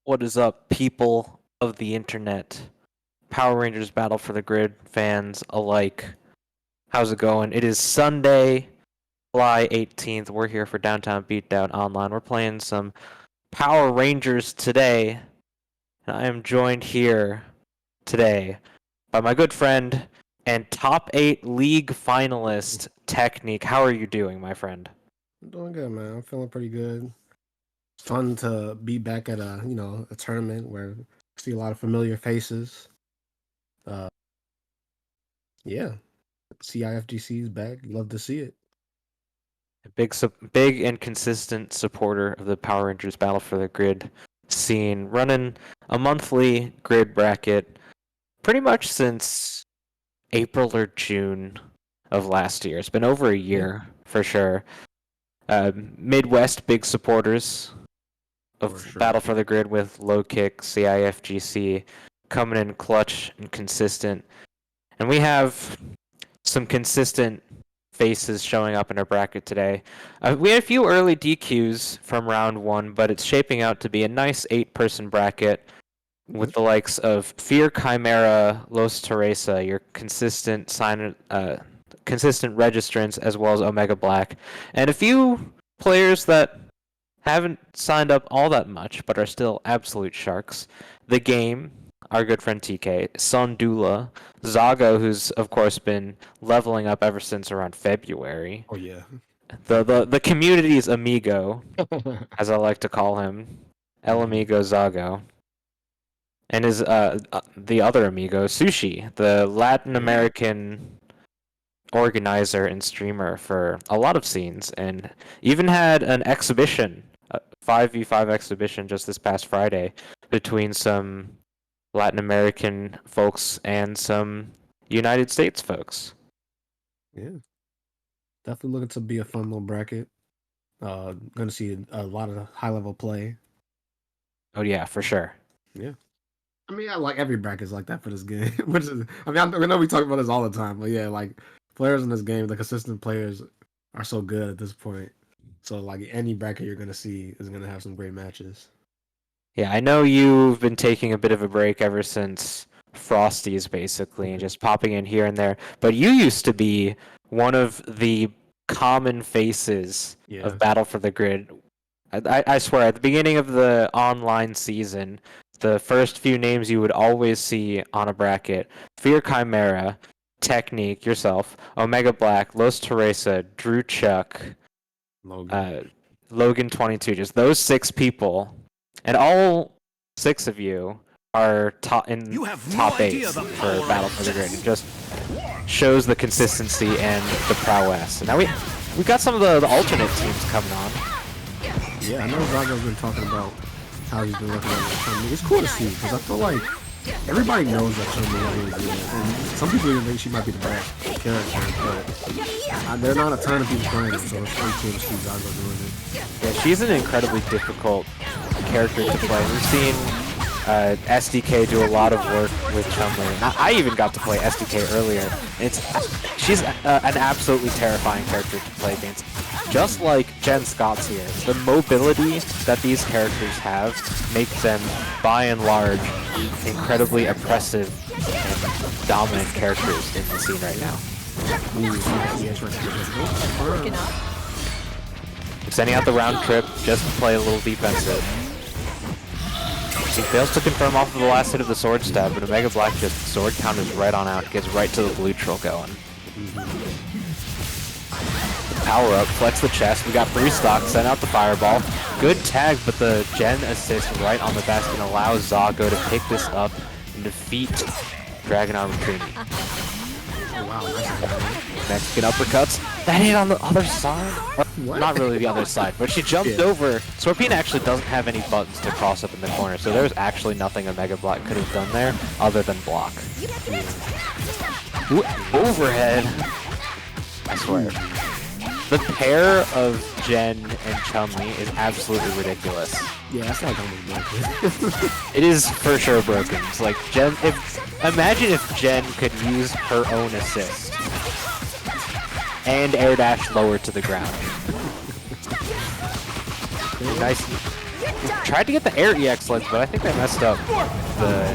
What is up, people of the internet? Power Rangers Battle for the Grid fans alike. How's it going? It is Sunday, July 18th. We're here for Downtown Beatdown Online. We're playing some Power Rangers today. And I am joined here today by my good friend and top 8 league finalist, Technique. How are you doing, my friend? I'm doing good, man. I'm feeling pretty good. It's fun to be back at a tournament where I see a lot of familiar faces. Yeah, CIFGC is back. Love to see it. Big and consistent supporter of the Power Rangers Battle for the Grid scene, running a monthly grid bracket pretty much since April or June of last year. It's been over a year for sure. Midwest big supporters of Battle for the Grid with Low Kick, CIFGC coming in clutch and consistent. And we have some consistent faces showing up in our bracket today. We had a few early DQs from round 1, but it's shaping out to be a nice 8-person bracket with the likes of Fear, Chimera, Los Teresa, your consistent registrants, as well as Omega Black, and a few players that haven't signed up all that much, but are still absolute sharks. The Game, our good friend TK, Sundula, Zago, who's of course been leveling up ever since around February. Oh yeah. The community's amigo, as I like to call him, El Amigo Zago. And his the other amigo, Sushi, the Latin American organizer and streamer for a lot of scenes, and even had an exhibition, a 5v5 exhibition just this past Friday between some Latin American folks and some United States folks. Yeah. Definitely looking to be a fun little bracket. Gonna see a lot of high level play. Oh yeah, for sure. Yeah. I mean, like every bracket's like that for this game. Which is, I know we talk about this all the time, but yeah, like players in this game, the consistent players are so good at this point. So like any bracket you're gonna see is gonna have some great matches. Yeah, I know you've been taking a bit of a break ever since Frosties, basically, and just popping in here and there. But you used to be one of the common faces of Battle for the Grid. I swear, at the beginning of the online season, the first few names you would always see on a bracket: Fear Chimera, Technique, yourself, Omega Black, Los Teresa, Drew Chuck, Logan 22. Just those 6 people. And all 6 of you are top 8 for Battle for the Grid. It just shows the consistency and the prowess. And now we got some of the alternate teams coming on. Yeah, I know Zago's been talking about how he's been looking at Chun-Li. It's cool to see because I feel like everybody knows that Chun-Li is good. And some people even think she might be the best character, but there are not a ton of people playing it, so it's pretty cool to see Zago doing it. Yeah, she's an incredibly difficult character to play. We've seen SDK do a lot of work with Chun-Li. I even got to play SDK earlier. She's an absolutely terrifying character to play against. Just like Jen Scott's here, the mobility that these characters have make them, by and large, incredibly oppressive and dominant characters in the scene right now. Sending out the round trip just to play a little defensive. He fails to confirm off of the last hit of the sword stab, but Omega Black just sword counters right on out, gets right to the blue trill going. Power up, flex the chest, we got free stock, send out the fireball. Good tag, but the gen assist right on the basket allows Zago to pick this up and defeat Dragon Armor Trini. Oh wow, Mexican uppercuts. That hit on the other side? Not really the other side, but she jumped over. Scorpion actually doesn't have any buttons to cross up in the corner, so there's actually nothing Omega Black could have done there other than block. Ooh, overhead. I swear. The pair of Jen and Chun-Li is absolutely ridiculous. Yeah, that's like almost broken. It is for sure broken. It's like Jen. Imagine if Jen could use her own assist and air dash lower to the ground. Nice. Tried to get the air EX legs, but I think they messed up the...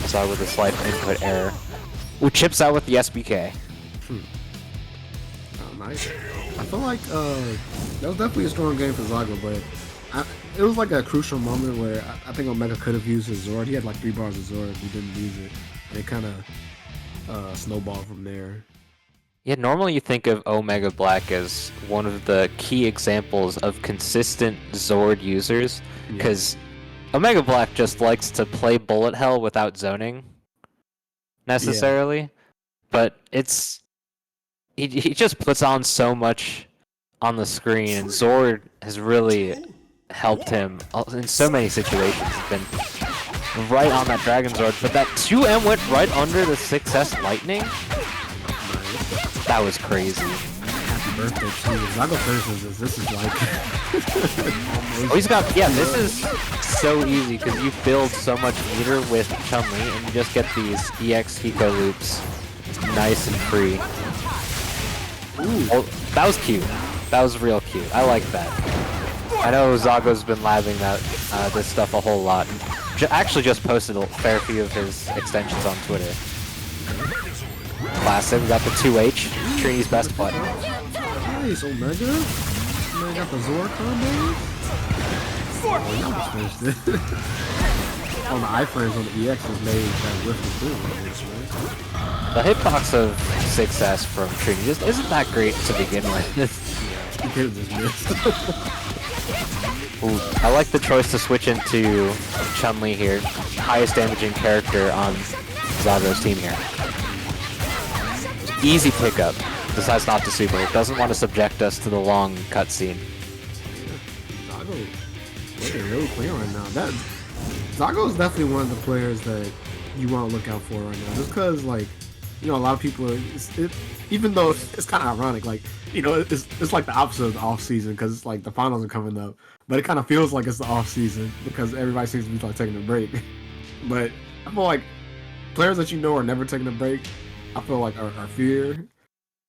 Saw with a slight input error. Who chips out with the SBK. Oh, nice. I feel like that was definitely a strong game for Zago, but it was like a crucial moment where I think Omega could have used his Zord. He had like 3 bars of Zord, he didn't use it. And it kind of snowballed from there. Yeah, normally you think of Omega Black as one of the key examples of consistent Zord users, because Omega Black just likes to play bullet hell without zoning, necessarily, but it's he just puts on so much on the screen, and Zord has really helped him in so many situations. He's been right on that Dragon Zord, but that 2M went right under the 6S Lightning. That was crazy. Happy birthday to you. Zago finishes this is like... Oh, he's got... Yeah, this is so easy because you build so much meter with Chun-Li and you just get these EX Hiko loops nice and free. Ooh. Oh, that was cute. That was real cute. I like that. I know Zago's been labbing this stuff a whole lot. Actually just posted a fair few of his extensions on Twitter. Classic, we got the 2H, Trinity's best button. Nice, Omega. Omega got the Zord combo. Oh, you just finished it. On the iframes on the EX was made that whiff too. The hitbox of 6S from Trinity just isn't that great to begin with. You could have just missed. Ooh, I like the choice to switch into Chun-Li here. Highest damaging character on Zago's team here. Easy pickup. Decides not to super. It doesn't want to subject us to the long cutscene. Zago looking really clean right now. Zago is definitely one of the players that you want to look out for right now. Just because, like, you know, a lot of people are, even though it's kind of ironic, like, you know, it's like the opposite of the off season because it's like the finals are coming up, but it kind of feels like it's the off season because everybody seems to be like taking a break. But I feel like players that you know are never taking a break, I feel like are Fear,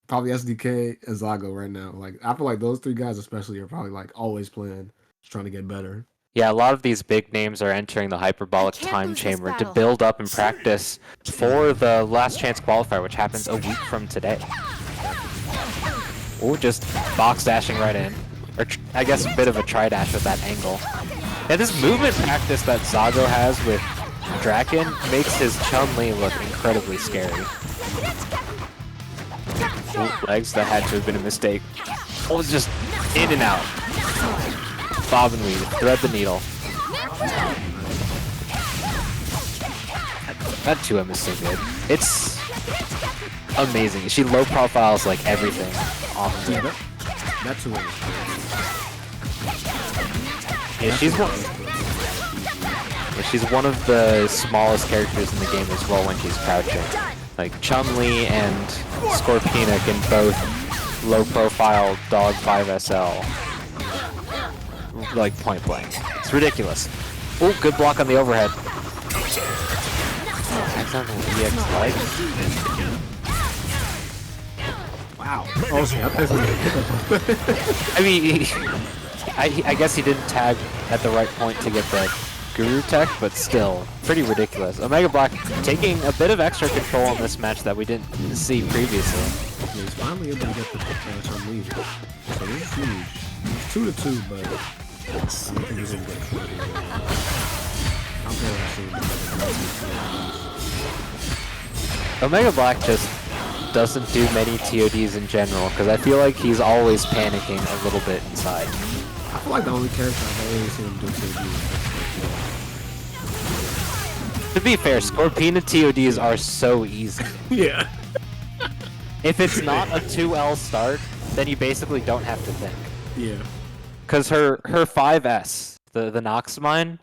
probably SDK, and Zago right now. Like, I feel like those 3 guys especially are probably like always playing, just trying to get better. Yeah, a lot of these big names are entering the hyperbolic time chamber to build up and practice for the last chance qualifier, which happens a week from today. Ooh, just box dashing right in. Or I guess a bit of a tri-dash with that angle. Yeah, this movement practice that Zago has with Draken makes his Chun-Li look incredibly scary. Ooh, legs, that had to have been a mistake. Oh, it's just in and out. Bob and weave, thread the needle. That 2M is so good. It's amazing. She low profiles like everything off of it. That 2M. Yeah, she's one of the smallest characters in the game as well when she's crouching. Like Chun-Li and Scorpina can both low profile dog 5SL. Like point blank. It's ridiculous. Oh, good block on the overhead. Wow. Okay, I mean, I guess he didn't tag at the right point to get the Guru tech, but still, pretty ridiculous. Omega Black taking a bit of extra control on this match that we didn't see previously. Yeah, he's finally able to get the Chun-Li. So this is huge. It's 2-2, but I don't think he's going to get Omega Black just doesn't do many TODs in general, because I feel like he's always panicking a little bit inside. I feel like the only character I've ever seen him do TODs. To be fair, Scorpina TODs are so easy. Yeah. If it's not a 2L start, then you basically don't have to think. Yeah. Because her 5S, the Nox Mine,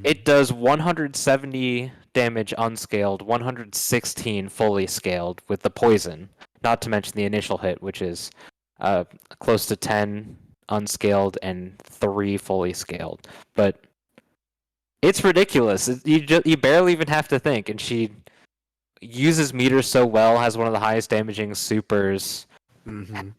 it does 170 damage unscaled, 116 fully scaled with the poison. Not to mention the initial hit, which is close to 10 unscaled and 3 fully scaled. But it's ridiculous. You barely even have to think, and she uses meters so well, has one of the highest damaging supers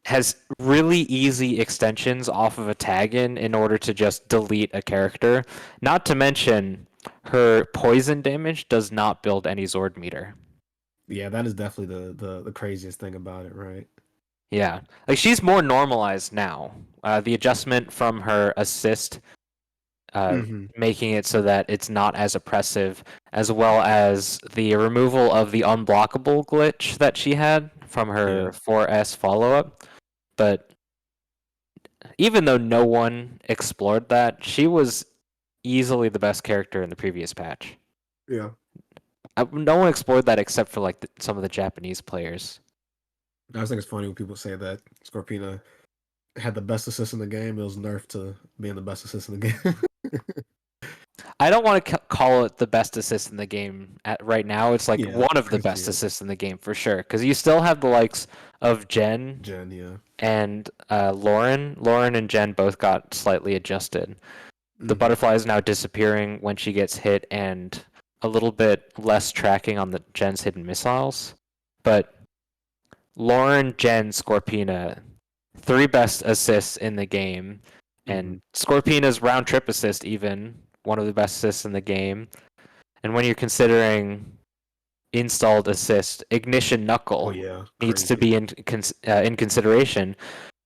has really easy extensions off of a tag in order to just delete a character. Not to mention, her poison damage does not build any Zord meter. Yeah, that is definitely the craziest thing about it, right? Yeah, like she's more normalized now. The adjustment from her assist, making it so that it's not as oppressive, as well as the removal of the unblockable glitch that she had from her 4S follow-up. But even though no one explored that, she was easily the best character in the previous patch. Yeah. No one explored that except for like some of the Japanese players. I just think it's funny when people say that Scorpina had the best assist in the game. It was nerfed to being the best assist in the game. I don't want to call it the best assist in the game right now. It's like one of the best assists in the game for sure. Because you still have the likes of Jen, and Lauren. Lauren and Jen both got slightly adjusted. The butterfly is now disappearing when she gets hit, and a little bit less tracking on the Jen's hidden missiles. But Lauren, Jen, Scorpina, 3 best assists in the game. And Scorpina's round trip assist even one of the best assists in the game. And when you're considering installed assist, Ignition Knuckle needs to be in consideration,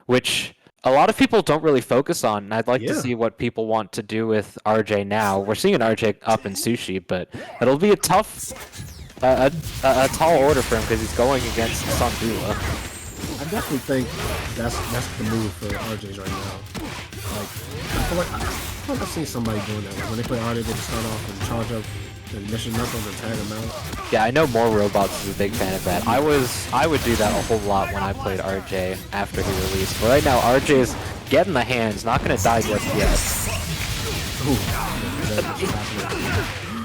which a lot of people don't really focus on. And I'd like to see what people want to do with RJ now. We're seeing RJ up in Sushi, but it'll be a tough, a tall order for him because he's going against Sandula. I definitely think that's the move for RJs right now. Like, I feel like I've seen somebody doing that. Like when they play RJ, they just start off and charge up the Ignition Knuckles and tag them out. Yeah, I know More Robots is a big fan of that. I would do that a whole lot when I played RJ after he released. But right now, RJ is getting the hands, not going to die just yet.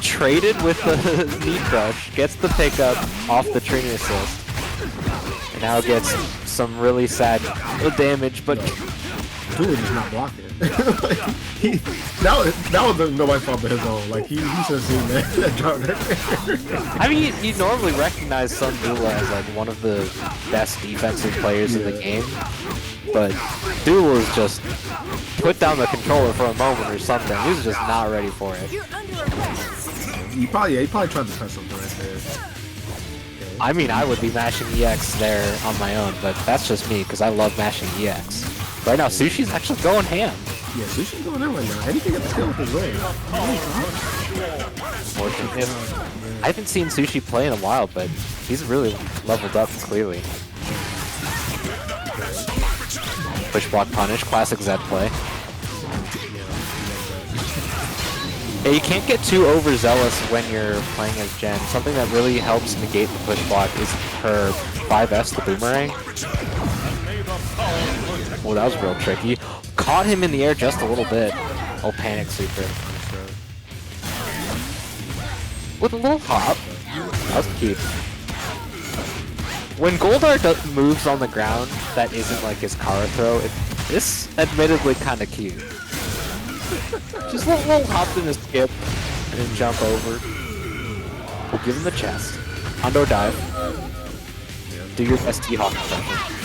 Traded with the knee crush, gets the pickup off the Trini assist, and now gets some really sad damage, but Dude just not blocked it. that was nobody's fault but his own. Like he should have seen that drop there. I mean, you normally recognize Sandula as like one of the best defensive players in the game, but Dula's just put down the controller for a moment or something. He was just not ready for it. He probably tried to touch something right there. I mean, I would be mashing EX there on my own, but that's just me because I love mashing EX. Right now, Sushi's actually going ham. Yeah, Sushi's going ham right now. Anything at the skill with his way. I haven't seen Sushi play in a while, but he's really leveled up clearly. Push block punish, classic Zed play. Yeah, you can't get too overzealous when you're playing as Jen. Something that really helps negate the push block is her 5S, the boomerang. Oh, that was real tricky. Caught him in the air just a little bit. Oh, panic super. With a little hop. That was cute. When Goldar moves on the ground that isn't like his Kara throw, it's admittedly kind of cute. Just a little hop in the skip and then jump over. We'll give him the chest. Hondo dive. Do your best T-Hawk impression.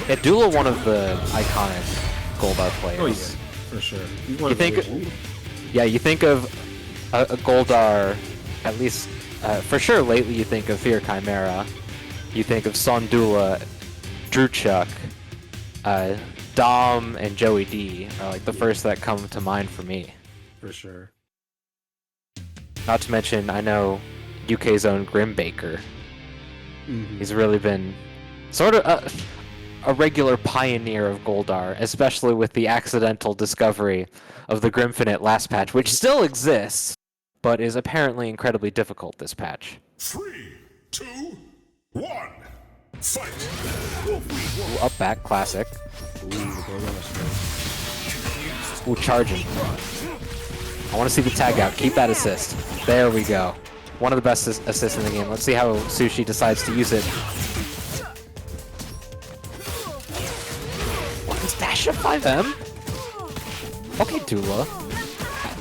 Yeah, Dula, one of the iconic Goldar players. Oh yeah, for sure. You think of a Goldar, at least for sure lately you think of Fear Chimera, you think of Sandula, Druchuk, Dom, and Joey D are like the first that come to mind for me. For sure. Not to mention, I know UK's own Grimbaker. He's really been sort of a regular pioneer of Goldar, especially with the accidental discovery of the Grimfinite last patch, which still exists, but is apparently incredibly difficult this patch. 3, 2, 1, fight! Ooh, up back, classic. Ooh, charging. I want to see the tag out. Keep that assist. There we go. One of the best assists in the game. Let's see how Sushi decides to use it. What is dash up 5M? Okay, Dula.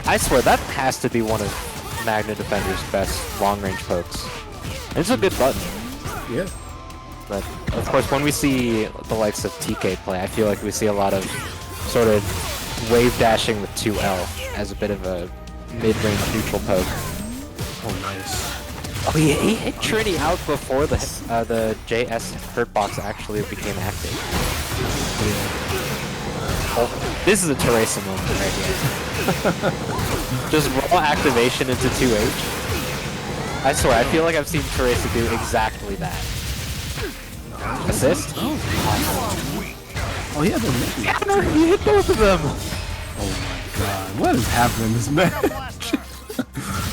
I swear that has to be one of Magna Defender's best long-range pokes. And it's a good button. Yeah. But, of course, when we see the likes of TK play, I feel like we see a lot of sort of wave dashing with 2L as a bit of a mid-range neutral poke. Oh, nice. Oh, he hit Trini out before the JS hurtbox actually became active. Oh, this is a Teresa moment right here. Just raw activation into 2H. I swear, I feel like I've seen Teresa do exactly that. Assist? Oh, he had the Counter! He hit both of them! Oh my god, what is happening in this match?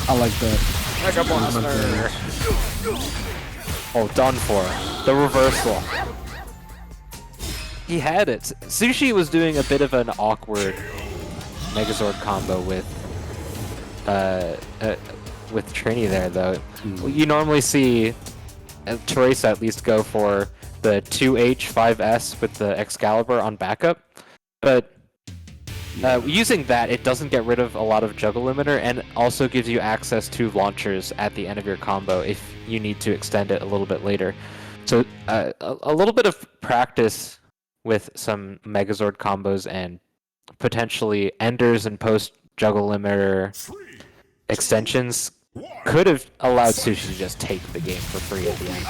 I like that. Mega Blaster! Oh, done for. The reversal. He had it. Sushi was doing a bit of an awkward Megazord combo with Trini there, though. You normally see Teresa at least go for the 2H 5S with the Excalibur on backup, but using that, it doesn't get rid of a lot of juggle limiter, and also gives you access to launchers at the end of your combo if you need to extend it a little bit later. So a little bit of practice with some Megazord combos and potentially enders and post juggle limiter extensions could have allowed Sushi to just take the game for free at the end.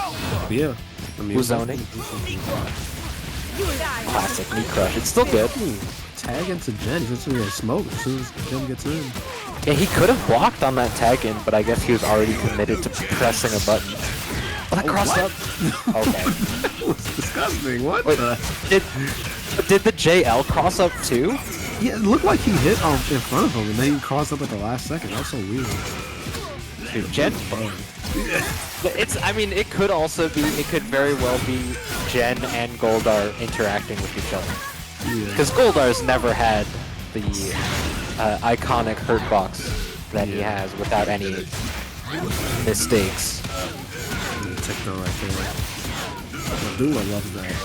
Yeah. I mean, Who's zoning? Classic knee crush. It's still good. Tag into Jen. He's going to smoke as soon as Jen gets in. Yeah, he could have blocked on that tag in, but I guess he was already committed to pressing a button. Oh, that crossed up. Okay. That was disgusting. What Wait, the? Did the JL cross up too? Yeah, it looked like he hit in front of him, and then he crossed up at the last second. That was so weird. Dude, Jen. I mean, it could also be. It could very well be Jen and Goldar interacting with each other. Because Goldar's never had the iconic hurtbox that he has without any mistakes. TikTok right there. Dula loves that.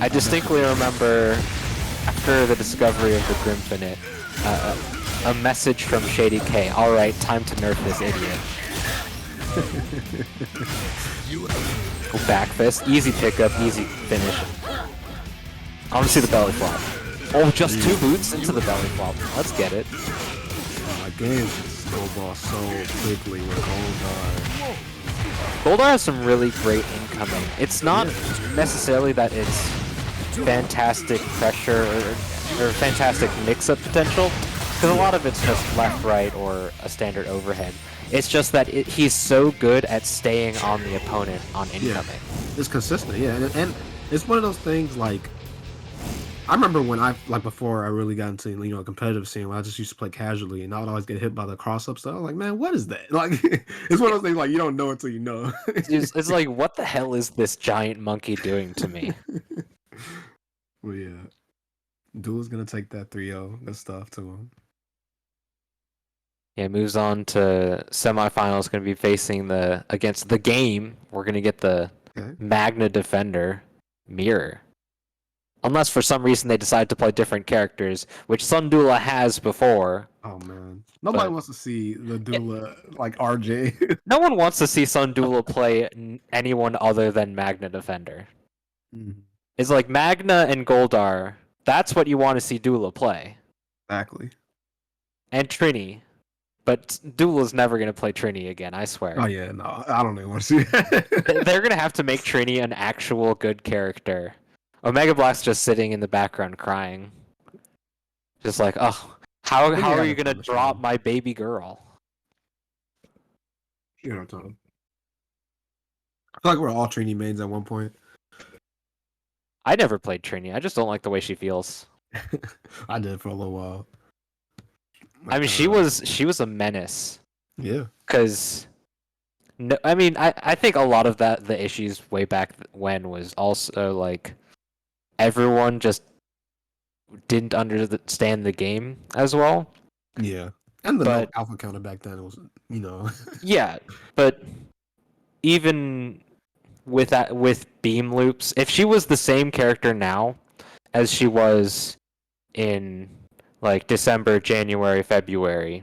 I distinctly remember after the discovery of the Grimfinite, a message from Shady K. All right, time to nerf this idiot. Go back fist, easy pickup, easy finish. I want to see the belly flop. Oh, just 2 boots into the belly flop. Let's get it. My game just snowball so quickly with Goldar. Goldar has some really great incoming. It's not necessarily that it's fantastic pressure or fantastic mix-up potential, because a lot of it's just left, right, or a standard overhead. It's just that he's so good at staying on the opponent on incoming. Yeah. It's consistent, yeah, and it's one of those things like. I remember when before I really got into, competitive scene, when I just used to play casually, and I would always get hit by the cross-up stuff. I was like, man, what is that? Like, it's one of those things, like, you don't know until you know. It's like, what the hell is this giant monkey doing to me? Well, yeah. Duel's gonna take that 3-0. Good stuff to him. Yeah, moves on to semifinals, gonna be facing against the game. We're gonna get the Magna Defender, Mirror. Unless for some reason they decide to play different characters, which Sundula has before. Oh man, nobody wants to see the Dula like RJ. No one wants to see Sundula play anyone other than Magna Defender. Mm-hmm. It's like Magna and Goldar. That's what you want to see Dula play. Exactly. And Trini. But Dula's never going to play Trini again, I swear. Oh yeah, no, I don't even want to see that. They're going to have to make Trini an actual good character. Omega Black's just sitting in the background crying. Just like, oh, how are you going to drop my baby girl? You know what I'm talking. I feel like we're all Trini mains at one point. I never played Trini. I just don't like the way she feels. I did for a little while. I mean, she was a menace. Yeah. Because, no, I mean, I think a lot of the issues way back when was also like everyone just didn't understand the game as well. Yeah. And the alpha counter back then was, Yeah, but even with beam loops, if she was the same character now as she was in like December, January, February,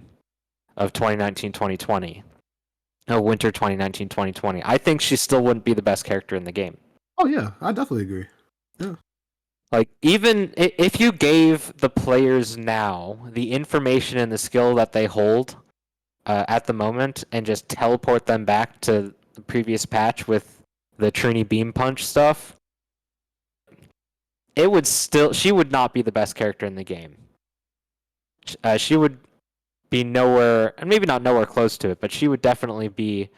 of 2019-2020. No, winter 2019-2020. I think she still wouldn't be the best character in the game. Oh yeah, I definitely agree. Yeah. Like, even if you gave the players now the information and the skill that they hold at the moment and just teleport them back to the previous patch with the Trini Beam Punch stuff, she would not be the best character in the game. She would be nowhere, and maybe not nowhere close to it, but she would definitely be,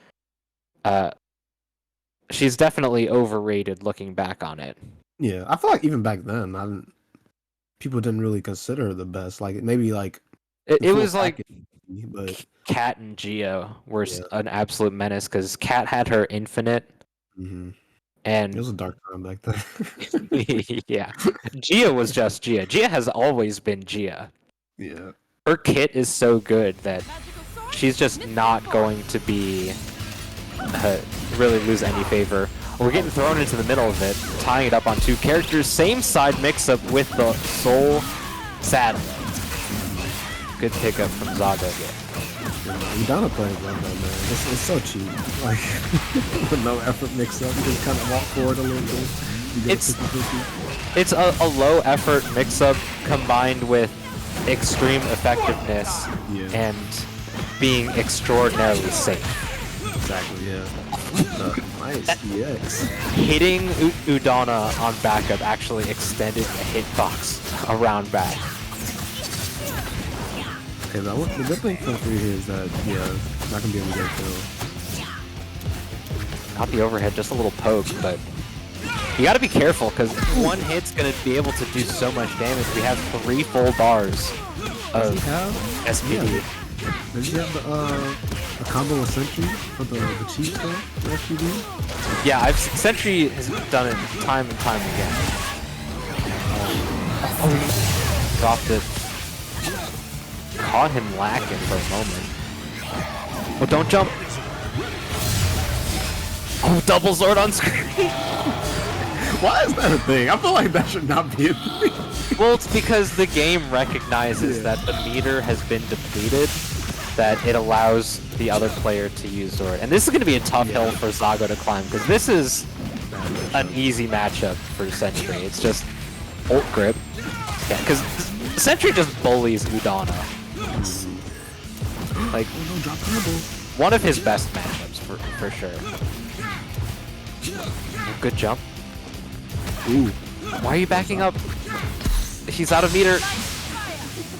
she's definitely overrated looking back on it. Yeah, I feel like even back then, people didn't really consider her the best. Like maybe like it was like but Cat and Gia were an absolute menace because Cat had her infinite, and it was a dark time back then. yeah, Gia was just Gia. Gia has always been Gia. Yeah, her kit is so good that she's just not going to be really lose any favor. We're getting thrown into the middle of it, tying it up on two characters. Same side mix-up with the Soul Saddle. Good pickup from Zago here. Udana plays like that, man. It's so cheap. Like, with no effort mix-up. You just kind of walk forward a little bit. It's a low-effort mix-up combined with extreme effectiveness and being extraordinarily safe. Exactly, yeah. Nice, EX. Hitting Udana on backup actually extended the hitbox around back. Okay, the good thing for 3 here is that, not gonna be able to get killed. Not the overhead, just a little poke, but you gotta be careful because one hit's gonna be able to do so much damage. We have 3 full bars of SPD. Does he have a combo with Sentry for the cheat though, the SPD? Yeah, Sentry has done it time and time again. Dropped it. Caught him lacking for a moment. Oh, don't jump! Oh, double Zord on screen! Why is that a thing? I feel like that should not be a thing. Well, it's because the game recognizes that the meter has been depleted, that it allows the other player to use Zord. And this is going to be a tough hill for Zago to climb, because this is an easy matchup for Sentry. It's just ult grip. Yeah, because Sentry just bullies Udana. Like, one of his best matchups, for sure. Good jump. Ooh. Why are you backing up? He's out of meter.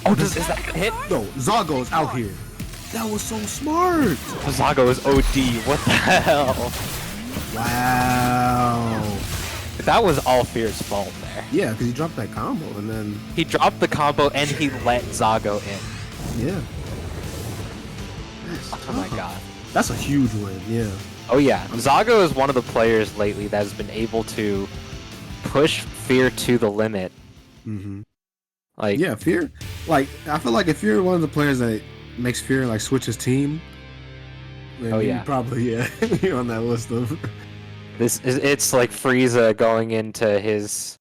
Oh, is that gonna hit? No, Zago's out here. That was so smart. Zago is OD. What the hell? Wow. That was all Fear's fault there. Yeah, because he dropped that combo and then... He dropped the combo and he let Zago in. Yeah. Oh my god. That's a huge win, yeah. Oh yeah. Zago is one of the players lately that has been able to push Fear to the limit. Like, yeah, Fear. Like, I feel like if you're one of the players that makes Fear like switch his team, then you probably you're on that list of. It's like Frieza going into his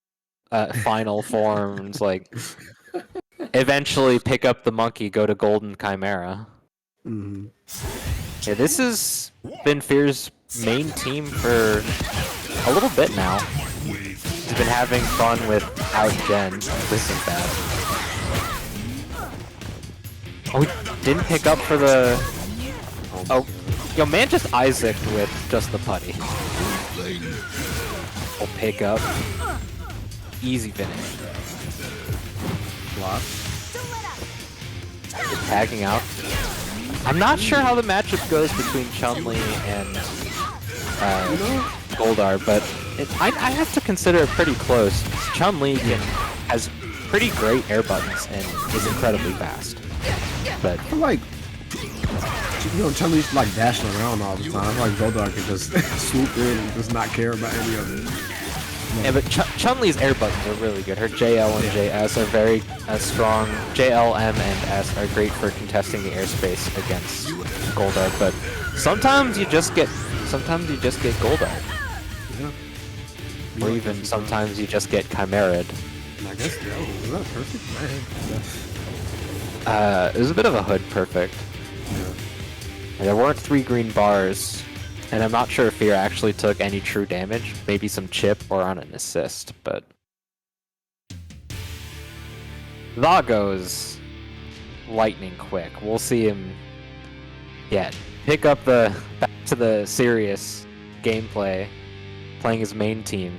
final form. It's like eventually pick up the monkey, go to Golden Chimera. Yeah, this has been Fear's main team for a little bit now. He's been having fun without Gen. This is bad. Oh, he didn't pick up for the... Oh, yo, man just Isaac'd with just the putty. Oh, pick up. Easy finish. Block. Tagging out. I'm not sure how the matchup goes between Chun-Li and Goldar, but I have to consider it pretty close. Chun-Li has pretty great air buttons and is incredibly fast. But I feel like, Chun-Li's like dashing around all the time. I feel like Goldar can just swoop in and just not care about any of it. Yeah, but Chun-Li's air buttons are really good. Her JL and JS are very strong. JL, M, and S are great for contesting the airspace against Goldar, but sometimes you just get Goldar. Or even sometimes you just get Chimera. I guess, was that perfect? It was a bit of a hood perfect. There weren't 3 green bars, and I'm not sure if Fear actually took any true damage. Maybe some chip or on an assist, but... Zago's lightning quick. We'll see him pick up back to the serious gameplay, playing his main team.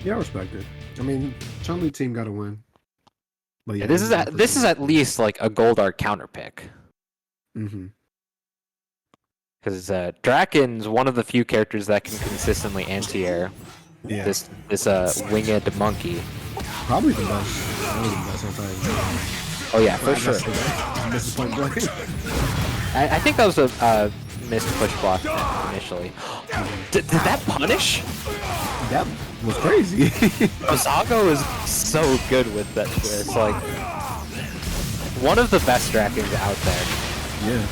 Yeah, I respect it. I mean, Chun-Li team got to win. But yeah, this is at least like a Goldar counter pick. Mm-hmm. Because Draken's one of the few characters that can consistently anti-air. Yeah. This winged monkey. Probably the best. Probably the best, I'll tell you. Oh yeah, for sure. Misses point blank. I think that was a missed push block initially. Did that punish? That was crazy. Zago is so good with that twist. Like, one of the best Drakens out there. Yeah.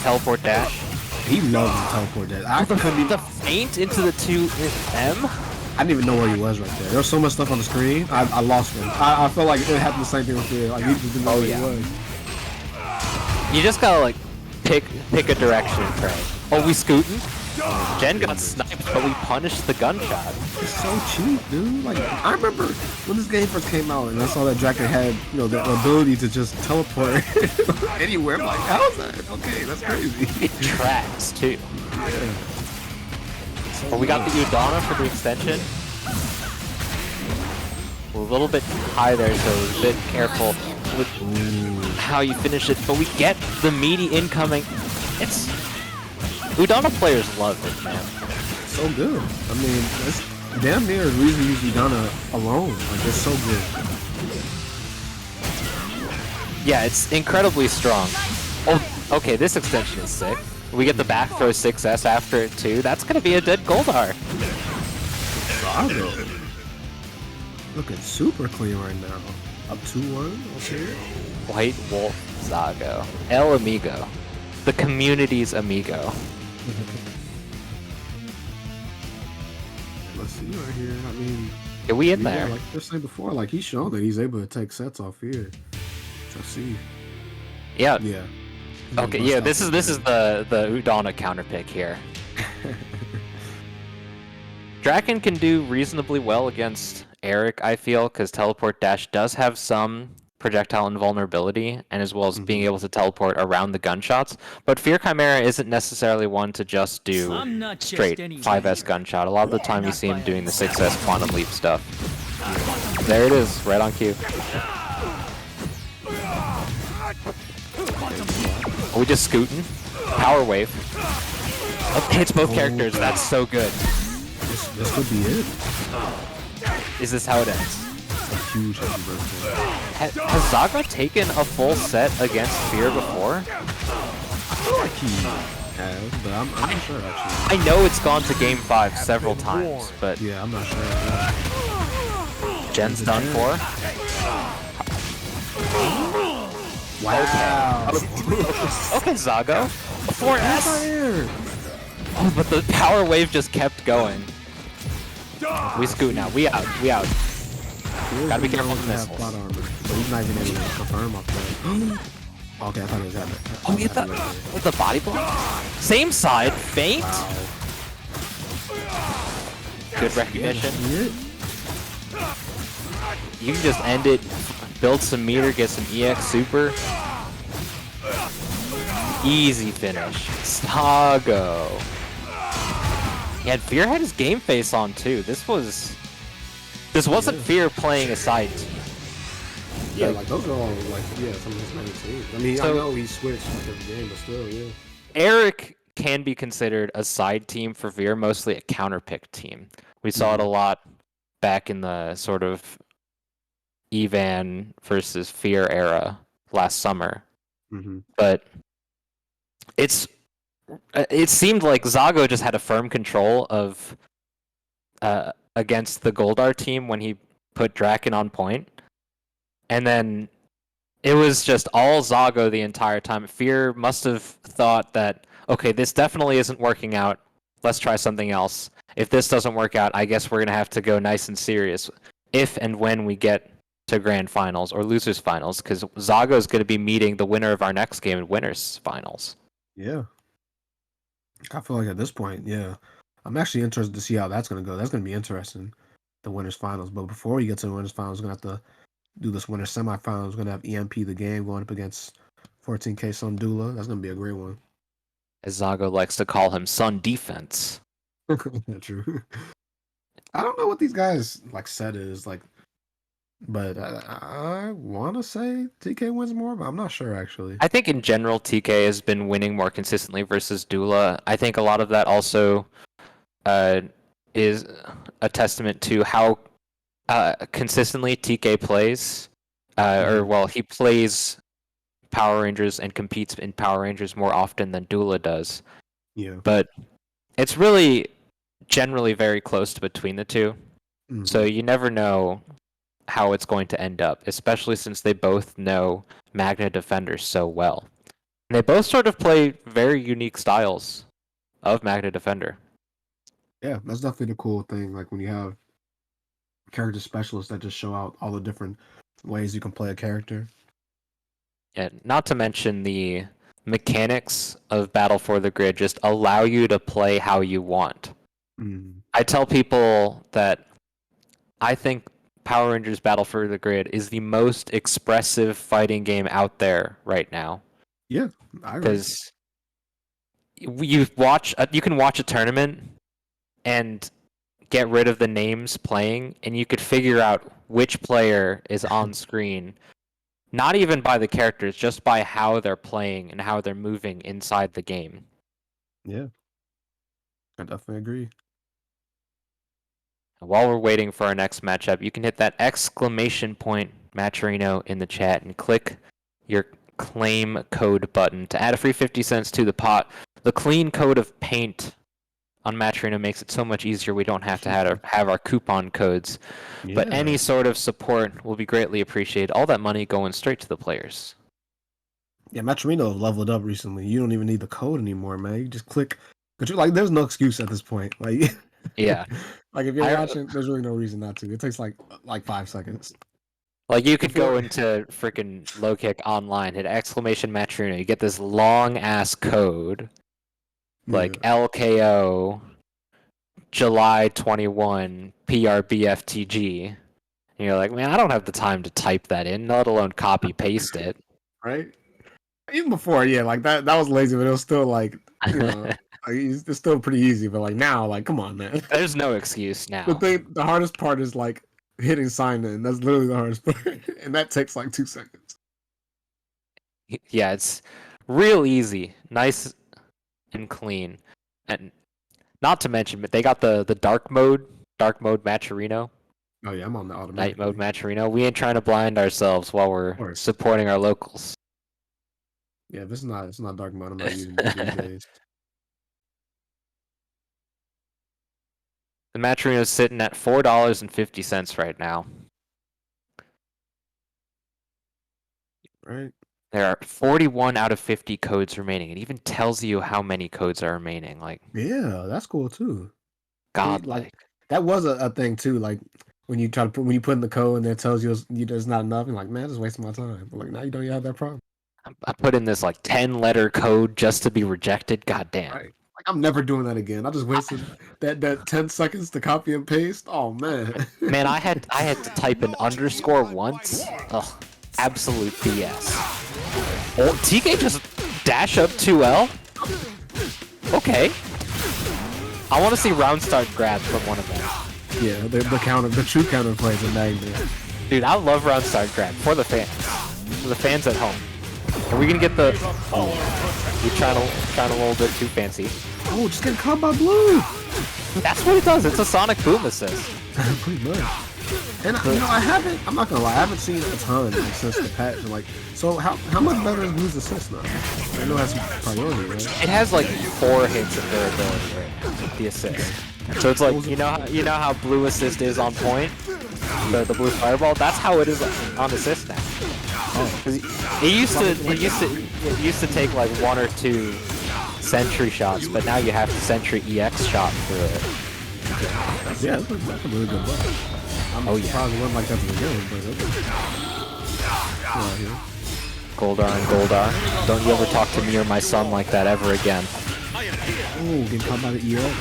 Teleport dash. He loves the teleport dash. The feint into the 2M? I didn't even know where he was right there. There was so much stuff on the screen. I lost him. I felt like it happened the same thing with Fear. Like, he just didn't know where he was. You just gotta, like, pick a direction and pray. Oh, we scooting? Jen got sniped, but we punished the gunshot. It's so cheap, dude. Like, I remember when this game first came out and I saw that Draken had, the ability to just teleport anywhere. I'm like, how is that? Okay, that's crazy. It tracks, too. Yeah. Well, we got the Udana for the extension. We're a little bit high there, so a bit careful with how you finish it. But we get the meaty incoming. It's... Udana players love it, man. So good. I mean, that's damn near the reason to use Udana alone. Like, it's so good. Yeah, it's incredibly strong. Oh, okay, this extension is sick. We get the back throw 6S after it too. That's gonna be a dead Goldar. Zago. Looking super clean right now. Up 2-1. Okay. Whitewolf Zago. El Amigo. The community's amigo. Let's see right here. I mean, Are we in there? Like I was saying before, like he's shown that he's able to take sets off here. Let's see. Yeah. Yeah. Okay, yeah, this is the Udana counter pick here. Draken can do reasonably well against Eric, I feel, because Teleport Dash does have some projectile invulnerability, and as well as being able to teleport around the gunshots. But Fear Chimera isn't necessarily one to just do straight 5S gunshot. A lot of the time you see him doing the 6S Quantum Leap stuff. There it is, right on cue. Are we just scooting? Power Wave. Oh, hits both characters, that's so good. This could be it. Is this how it ends? A huge happy birthday. Has Zago taken a full set against Fear before? I feel like he has, but I'm not sure actually. I know it's gone to game 5 several times, but Yeah, I'm not sure. Yeah. Jen's done for. Wow. Okay, Zago. 4S! Oh, but the power wave just kept going. We scoot now. We out. We out. Gotta be careful with missiles. Plot armor, but he's not even able to confirm off that. Okay, I thought it was happening. Oh, we hit the with the body block. Same side, feint. Wow. Good recognition. Yeah, You can just end it, build some meter, get some EX super. Easy finish. Zago. Yeah, Fear had his game face on too. This wasn't Fear playing a side team. yeah, like those are all like some of his main teams. I mean, I know he switched like every game, but still, yeah. Eric can be considered a side team for Fear, mostly a counterpick team. We saw it a lot back in the sort of Evan versus Fear era last summer. But it seemed like Zago just had a firm control of against the Goldar team when he put Draken on point. And then it was just all Zago the entire time. Fear must have thought that, okay, this definitely isn't working out. Let's try something else. If this doesn't work out, I guess we're going to have to go nice and serious if and when we get to grand finals or losers finals, because Zago is going to be meeting the winner of our next game in winners finals. Yeah. I feel like at this point, yeah. I'm actually interested to see how that's going to go. That's going to be interesting, the winners finals. But before we get to the winners finals, we're going to have to do this winners semifinals. We're going to have EMP the game going up against 14K Sun Dula. That's going to be a great one. As Zago likes to call him, Sun Defense. True. I don't know what these guys like set is like, but I want to say TK wins more, but I'm not sure actually. I think in general TK has been winning more consistently versus Dula. I think a lot of that also is a testament to how consistently TK plays, he plays Power Rangers and competes in Power Rangers more often than Dula does. Yeah. But it's really generally very close to between the two. Mm-hmm. So you never know how it's going to end up, especially since they both know Magna Defender so well. And they both sort of play very unique styles of Magna Defender. Yeah, that's definitely the cool thing. Like when you have character specialists that just show out all the different ways you can play a character. Yeah, not to mention the mechanics of Battle for the Grid just allow you to play how you want. Mm. I tell people that I think Power Rangers Battle for the Grid is the most expressive fighting game out there right now. Yeah, I agree. Because you can watch a tournament and get rid of the names playing, and you could figure out which player is on screen. Not even by the characters, just by how they're playing and how they're moving inside the game. Yeah, I definitely agree. While we're waiting for our next matchup, you can hit that exclamation point Matcherino in the chat and click your claim code button to add a free 50 cents to the pot. The clean code of paint on Matcherino makes it so much easier. We don't have to have our coupon codes. Yeah. But any sort of support will be greatly appreciated. All that money going straight to the players. Yeah, Matcherino leveled up recently. You don't even need the code anymore, man. You just click. But you're like, there's no excuse at this point. Like, yeah. Like if you're watching, there's really no reason not to. It takes like 5 seconds. Like you could go into freaking low kick online, hit exclamation Matcherino. You get this long ass code, like LKO, July 21, PRBFTG. And you're like, man, I don't have the time to type that in, let alone copy paste it. Right? Even before, yeah, like that was lazy, but it was still like, you know, like, it's still pretty easy. But like now, like, come on, man. There's no excuse now. The hardest part is like hitting sign in. That's literally the hardest part, and that takes like 2 seconds. Yeah, it's real easy, nice and clean, and not to mention, but they got the dark mode Matcherino. Oh yeah, I'm on the automatic. Night mode Matcherino. We ain't trying to blind ourselves while we're supporting our locals. Yeah, if it's not dark mode, I'm not using it these days. The Matcherino is sitting at $4.50 right now. Right. There are 41 out of 50 codes remaining. It even tells you how many codes are remaining. Like, yeah, that's cool too. God, like that was a thing too. Like when you put in the code and it tells you there's not enough, and like, man, just wasting my time. But like now you don't have that problem. I put in this like 10-letter code just to be rejected. God damn. Right. Like I'm never doing that again. I just wasted that 10 seconds to copy and paste. Oh man. Man, I had to type an underscore once. Ugh, absolute BS. Oh, TK just dash up 2L? Okay. I want to see round start grab from one of them. Yeah, the true counter plays are nightmare. Dude, I love round start grab for the fans. For the fans at home. Are we gonna get the? Oh, we're trying a little bit too fancy. Oh, just getting caught by blue. That's what it does. It's a sonic boom assist. Pretty much. And I'm not gonna lie, I haven't seen a ton like, since the patch. Like, so how much better is Blue's assist now? I know it has some priority, right? It has like 4 hits of durability right now, the assist. So it's like you know how Blue assist is on point, the Blue fireball. That's how it is on assist now. It used to take like 1 or 2 sentry shots, but now you have the sentry EX shot for it. Yeah, that's a really good one. I'm Oh, yeah. surprised it wasn't like that to begin with, but okay. Yeah, here. Goldar and Goldar. Don't you ever talk to me or my son like that ever again. Oh, getting caught by the EX.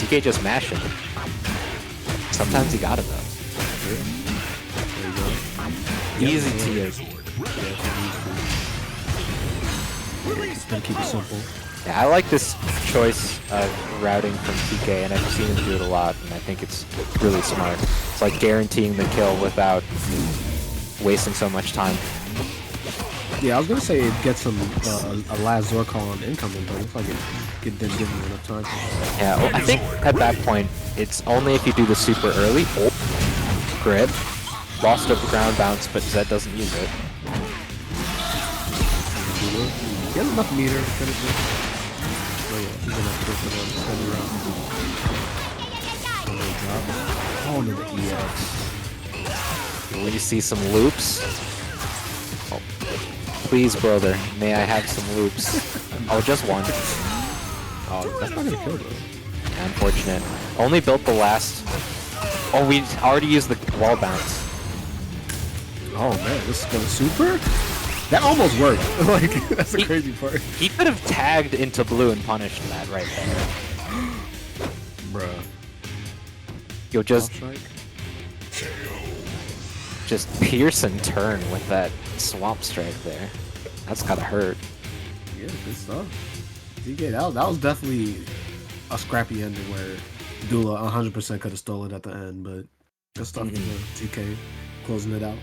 TK just mashing. Sometimes he got it though. There you go. Easy TK. Gonna keep it simple. Yeah, I like this choice of routing from TK, and I've seen him do it a lot, and I think it's really smart. It's like guaranteeing the kill without wasting so much time. Yeah, I was gonna say it gets him a last Zorkon on incoming, but it's like it didn't give him enough time. Yeah, well, I think at that point, it's only if you do the super early. Oh, grip. Lost a ground bounce, but Zed doesn't use it. He has enough meter to finish it. Oh yeah, he's gonna have to go for the steady route. Oh, no, the EX. When you see some loops. Oh, please, brother, may I have some loops? Oh, just one. Oh, that's not gonna kill though. Unfortunate. Only built the last. Oh, we already used the wall bounce. Oh man, this is gonna super? That almost worked. Like, that's the crazy part. He could have tagged into blue and punished that right there. Bruh. You'll just pierce and turn with that swamp strike there. That's gotta hurt. Yeah, good stuff. DK, that was definitely a scrappy ending where Dula 100% could have stolen it at the end, but good stuff from TK closing it out.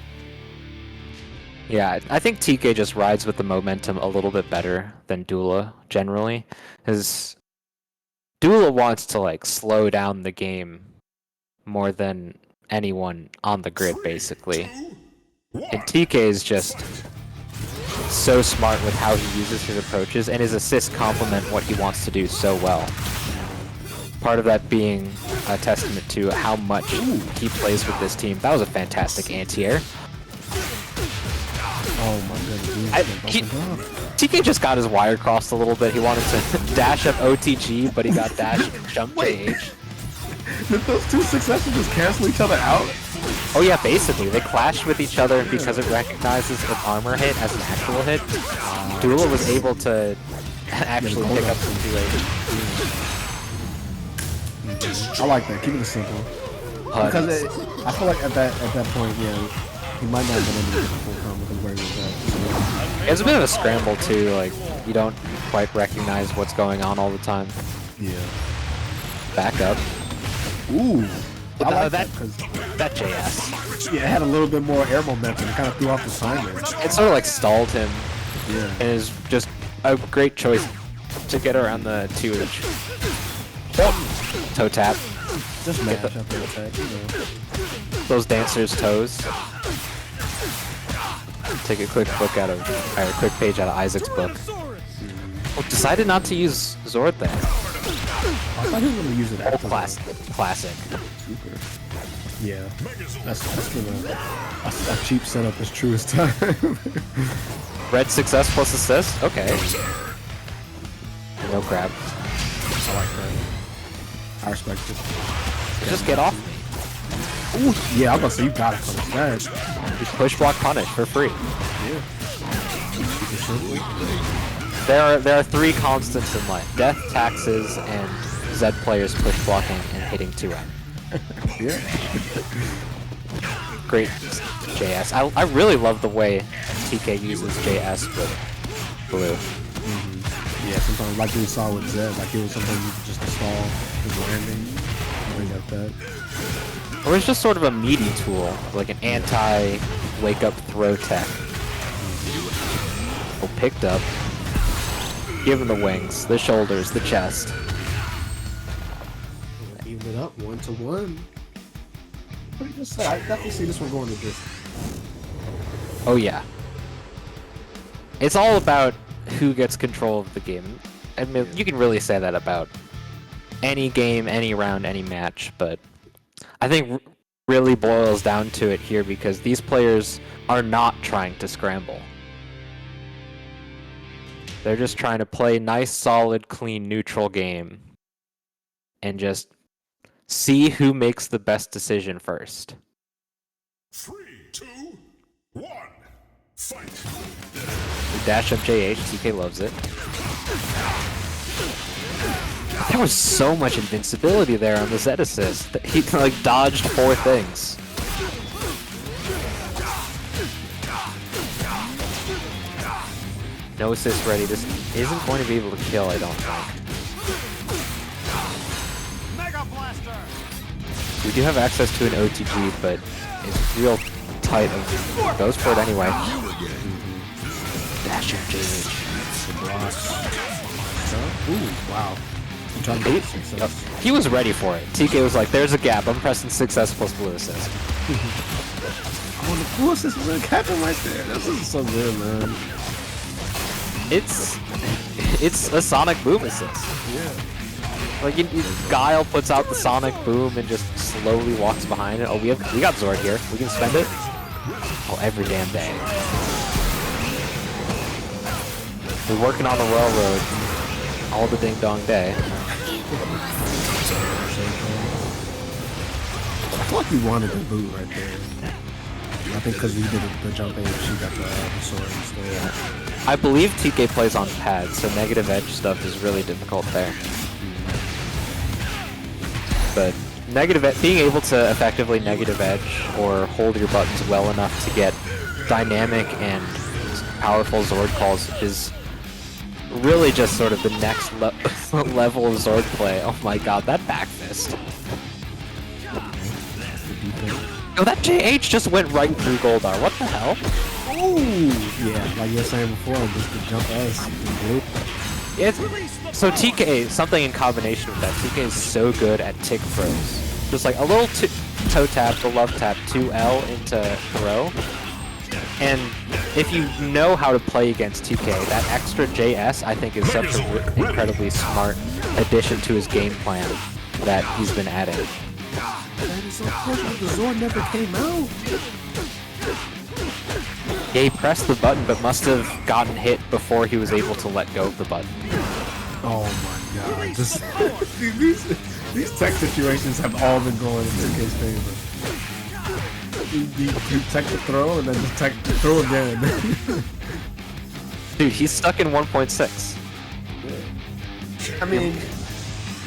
Yeah, I think TK just rides with the momentum a little bit better than Dula generally, because Dula wants to like slow down the game more than anyone on the grid, basically. And TK is just so smart with how he uses his approaches, and his assists complement what he wants to do so well. Part of that being a testament to how much he plays with this team. That was a fantastic anti-air. Oh my goodness. TK just got his wire crossed a little bit. He wanted to dash up OTG, but he got dash jump JH. Did those two successes just cancel each other out? Oh yeah, basically. They clashed with each other because it recognizes an armor hit as an actual hit. Dula was able to actually pick up some 2H. I like that. Keep it simple. Because I feel like at that point, yeah, he might not have been able to get the full combo with where he was at. So, it's a bit of a scramble too. Like you don't quite recognize what's going on all the time. yeah. Back up. Ooh. I like that because that JS. yeah, it had a little bit more air momentum. It kind of threw off the timing. It sort of like stalled him. Yeah. And is just a great choice to get around the 2H. Toe tap. Just mash up the attack, you know. Those dancers' toes. Take a quick book out of, or a quick page out of Isaac's book. Oh, decided not to use Zord there. I thought he was gonna use it after Classic. Super. Yeah, that's been a cheap setup as true as time. Red success plus assist? Okay. No grab. I like that. I respect it. Just get off me. Ooh, yeah, I'm about to say you gotta punish that. Just push block punish for free. Yeah. Keep it simple. There are three constants in life: death, taxes, and Zed players push blocking and hitting 2M. Yeah. Great JS. I really love the way TK uses JS with blue. Yeah, sometimes like we saw with Zed, like it was sometimes you could just stall his landing, things like that. Or it's just sort of a meaty tool, like an anti-wake up throw tech. Oh, picked up. Give him the wings, the shoulders, the chest. Even it up 1-1. Pretty good set. I definitely see this one going to distance. Oh yeah. It's all about who gets control of the game. I mean, you can really say that about any game, any round, any match, but I think really boils down to it here because these players are not trying to scramble. They're just trying to play nice, solid, clean, neutral game and just see who makes the best decision first. 3, 2, 1, fight! Dash up JH, TK loves it. There was so much invincibility there on the Z assist. He like dodged 4 things. No assist ready. This isn't going to be able to kill, I don't think. We do have access to an OTG, but it's real tight. Goes for it anyway. Dash up JH. Ooh, wow. Yep. He was ready for it. TK was like, there's a gap. I'm pressing 6S plus blue assist. Oh, the blue assist was gonna catch him right there. This is so good, man. It's a sonic boom assist. Yeah. Like Guile puts out the sonic boom and just slowly walks behind it. Oh, we got Zord here. We can spend it. Oh, every damn day. We're working on the railroad all the ding dong day. I feel like we wanted the boot right there. I think because we did the jump and she got the sword instead. I believe TK plays on pads, so negative edge stuff is really difficult there. But being able to effectively negative edge or hold your buttons well enough to get dynamic and powerful Zord calls is really just sort of the next level of Zord play. Oh my god, that back fist. Oh, that JH just went right through Goldar. What the hell? Ooh! Yeah, like you were saying before, just the jump S. So TK, something in combination with that, TK is so good at tick throws. Just like a little toe tap to love tap, 2L into throw. And if you know how to play against TK, that extra JS I think is such an incredibly smart addition to his game plan that he's been adding. That is so unfortunate, the Zord never came out. Yeah, he pressed the button but must have gotten hit before he was able to let go of the button. Oh my god. These tech situations have all been going in TK's favor. You tech the throw and then just tech the throw again. Dude, he's stuck in 1.6. I mean,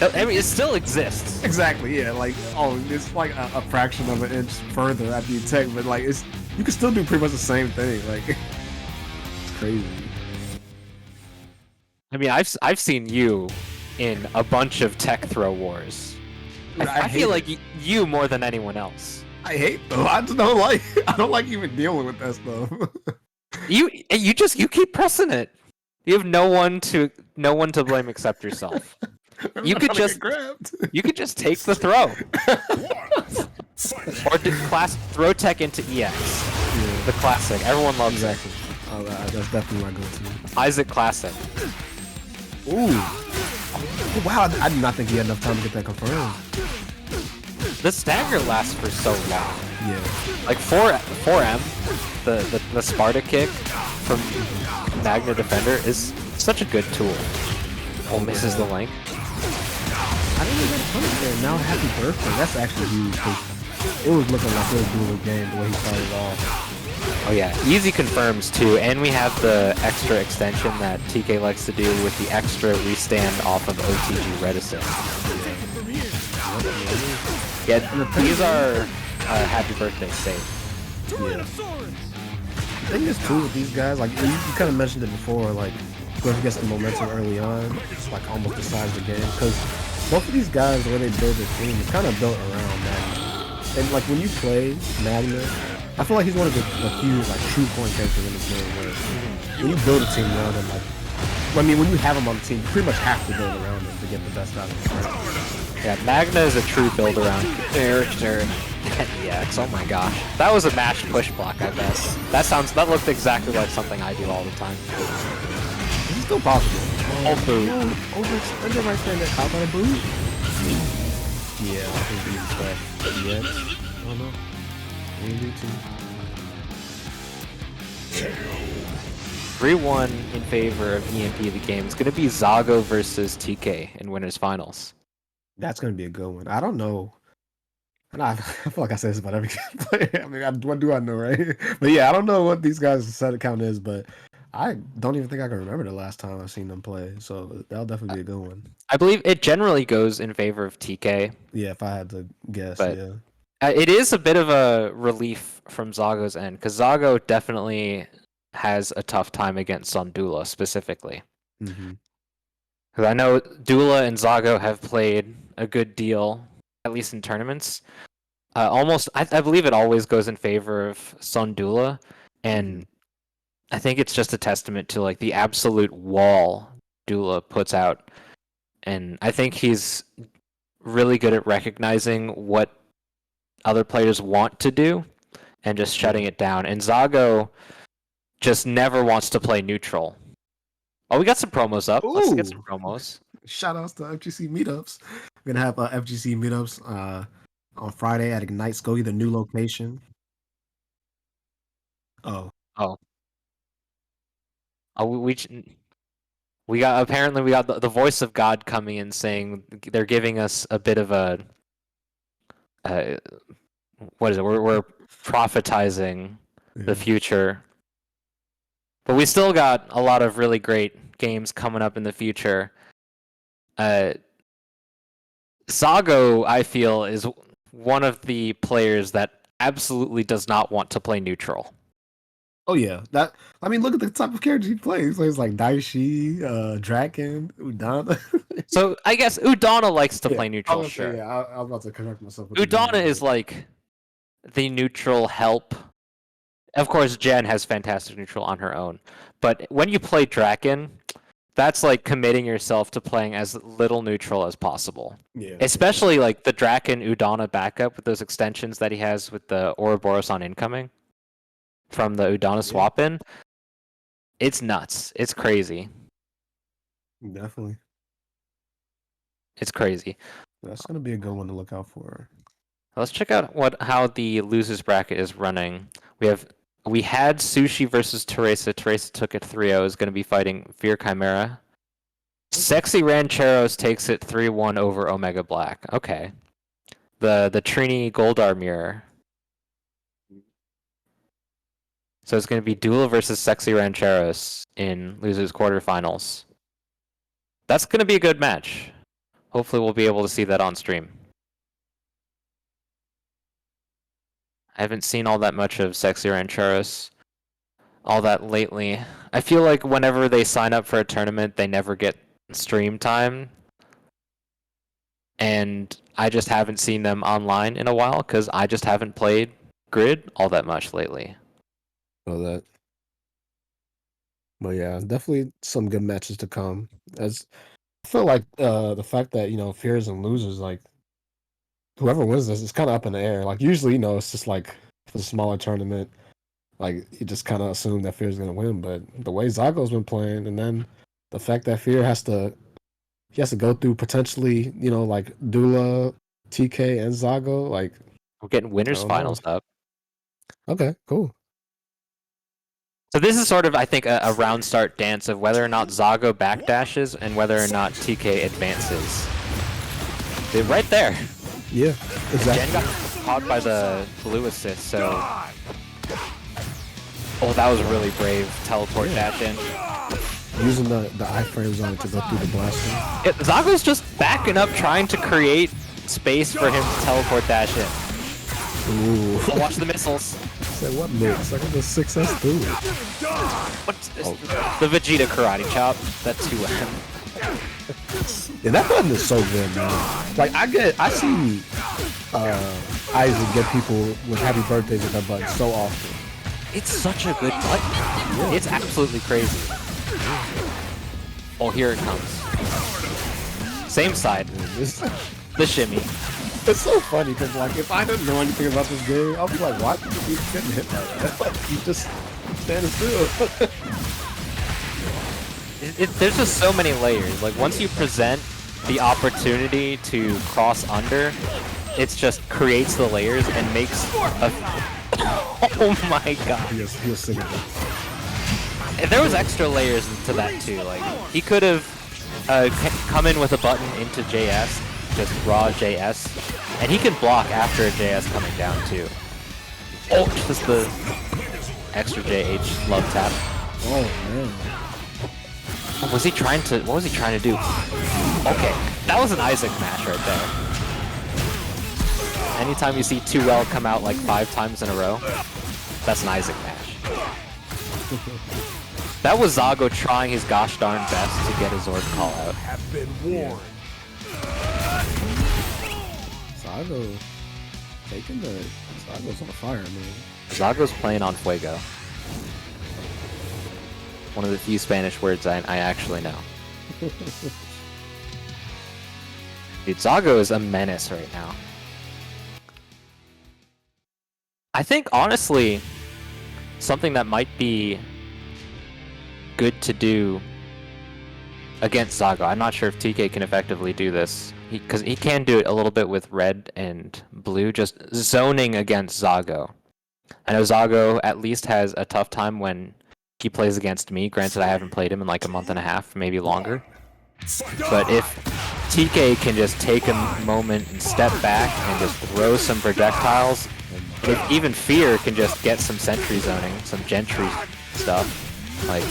it still exists. exactly, yeah. Like, oh, it's like a fraction of an inch further after you tech, but like, you can still do pretty much the same thing. Like, it's crazy. I mean, I've seen you in a bunch of tech throw wars. I feel like you more than anyone else. I hate though. I don't like even dealing with that stuff. You keep pressing it. You have no one to blame except yourself. You could just take the throw. Or throw tech into EX. Yeah. The classic. Everyone loves it. Oh, that's definitely my go-to. Isaac classic. Ooh. Oh, wow, I did not think he had enough time to get that confirmed. The stagger lasts for so long. Yeah. Like 4M, the Sparta kick from Magna Defender is such a good tool. Oh, misses the link. I didn't even put it there. Now happy birthday. That's actually huge. It was looking like a really cool game the way he started off. Oh yeah, easy confirms too, and we have the extra extension that TK likes to do with the extra restand off of OTG Reticent. Yeah, these are happy birthday safe. Yeah. The thing is too with these guys, like you kind of mentioned it before, like whoever gets the momentum early on, like almost decides the game. Because both of these guys, the way they build their team, is kind of built around Magna. And like when you play Magna, I feel like he's one of the few like true point characters in this game where when you build a team around him, like I mean when you have him on the team, you pretty much have to build around him to get the best out of him. Yeah, Magna is a true build around character. EX, oh my gosh. That was a mashed push block, I bet. That looked exactly like something I do all the time. It's still possible. Oh, boot. Overextended right there in that top on a boot. Yeah, I think we expect EX. I don't know. Maybe 3-1 in favor of EMP the game. It's going to be Zago versus TK in winners finals. That's gonna be a good one. I don't know. And I feel like I say this about every player. I mean, what do I know, right? But yeah, I don't know what these guys' set count is, but I don't even think I can remember the last time I've seen them play. So that'll definitely be a good one. I believe it generally goes in favor of TK, Yeah, if I had to guess, but yeah. it is a bit of a relief from Zago's end, because Zago definitely has a tough time against Sondula specifically. Mm-hmm. Because I know Dula and Zago have played a good deal, at least in tournaments. I believe it always goes in favor of Sondula, and I think it's just a testament to like the absolute wall Dula puts out, and I think he's really good at recognizing what other players want to do and just shutting it down. And Zago just never wants to play neutral. Oh, we got some promos up. Let's get some promos. Shout outs to FGC meetups. We're gonna have FGC meetups on Friday at Ignite Skokie, the new location. Oh, we got apparently we got the voice of God coming in saying they're giving us a bit of a what is it? We're prophetizing the future, but we still got a lot of really great games coming up in the future. Zago, I feel, is one of the players that absolutely does not want to play neutral. Oh yeah, I mean, look at the type of characters he plays. He plays like Daishi, Draken, Udana. So I guess Udana likes to play neutral. Sure. Yeah, I was about to correct myself. Udana is like the neutral help. Of course, Jen has fantastic neutral on her own, but when you play Draken, that's like committing yourself to playing as little neutral as possible. Yeah. Especially like the Draken Udana backup with those extensions that he has with the Ouroboros on incoming from the Udana swap in. It's nuts. It's crazy. Definitely. It's crazy. That's gonna be a good one to look out for. Let's check out how the losers bracket is running. We had Sushi versus Teresa. Teresa took it 3-0. Is going to be fighting Fear Chimera. Sexy Rancheros takes it 3-1 over Omega Black. Okay. The Trini Goldar mirror. So it's going to be Dula versus Sexy Rancheros in losers quarterfinals. That's going to be a good match. Hopefully we'll be able to see that on stream. I haven't seen all that much of Sexy Rancheros all that lately. I feel like whenever they sign up for a tournament, they never get stream time. And I just haven't seen them online in a while because I just haven't played Grid all that much lately. But yeah, definitely some good matches to come. As I feel like the fact that fears and losers, like whoever wins this is kind of up in the air. Like usually, it's just like for the smaller tournament, like you just kind of assume that Fear's gonna win. But the way Zago's been playing, and then the fact that Fear has to go through potentially, like Dula, TK, and Zago, like we're getting winners finals up. Okay, cool. So this is sort of, I think, a round start dance of whether or not Zago backdashes and whether or not TK advances. They're right there. Yeah, exactly. Jen got caught by the blue assist, so... Oh, that was a really brave teleport dash in. Using the iframes on it to go through the blaster. Yeah, Zago's just backing up, trying to create space for him to teleport dash in. Ooh. Oh, watch the missiles. Say what mix? Like the 6S through it. What's this? The Vegeta karate chop. That 2M. Yeah, that button is so good, man. Like I see Isaac get people with happy birthdays with that button so often. It's such a good button. Yeah. It's absolutely crazy. Oh, here it comes. Same side. The shimmy. It's so funny because, like, if I didn't know anything about this game, I'll be like, why do you keep getting hit like that? Like, you just standing still. There's just so many layers. Like, once you present the opportunity to cross under, it just creates the layers and makes a... Oh my god. He was singing that. There was extra layers to that, too. Like, he could have come in with a button into JS just raw JS, and he can block after a JS coming down too. Oh, just the extra JH love tap. Oh man. What was he trying to do? Okay, that was an Isaac mash right there. Anytime you see 2L come out like 5 times in a row, that's an Isaac mash. That was Zago trying his gosh darn best to get a Zord call out. Have been warned. Zago taking the... Zago's on fire, man. Zago's playing on Fuego. One of the few Spanish words I actually know. Dude, Zago is a menace right now. I think, honestly, something that might be good to do against Zago. I'm not sure if TK can effectively do this. Because he can do it a little bit with red and blue, just zoning against Zago. I know Zago at least has a tough time when he plays against me. Granted, I haven't played him in like a month and a half, maybe longer. But if TK can just take a moment and step back and just throw some projectiles, if even Fear can just get some sentry zoning, some gentry stuff, like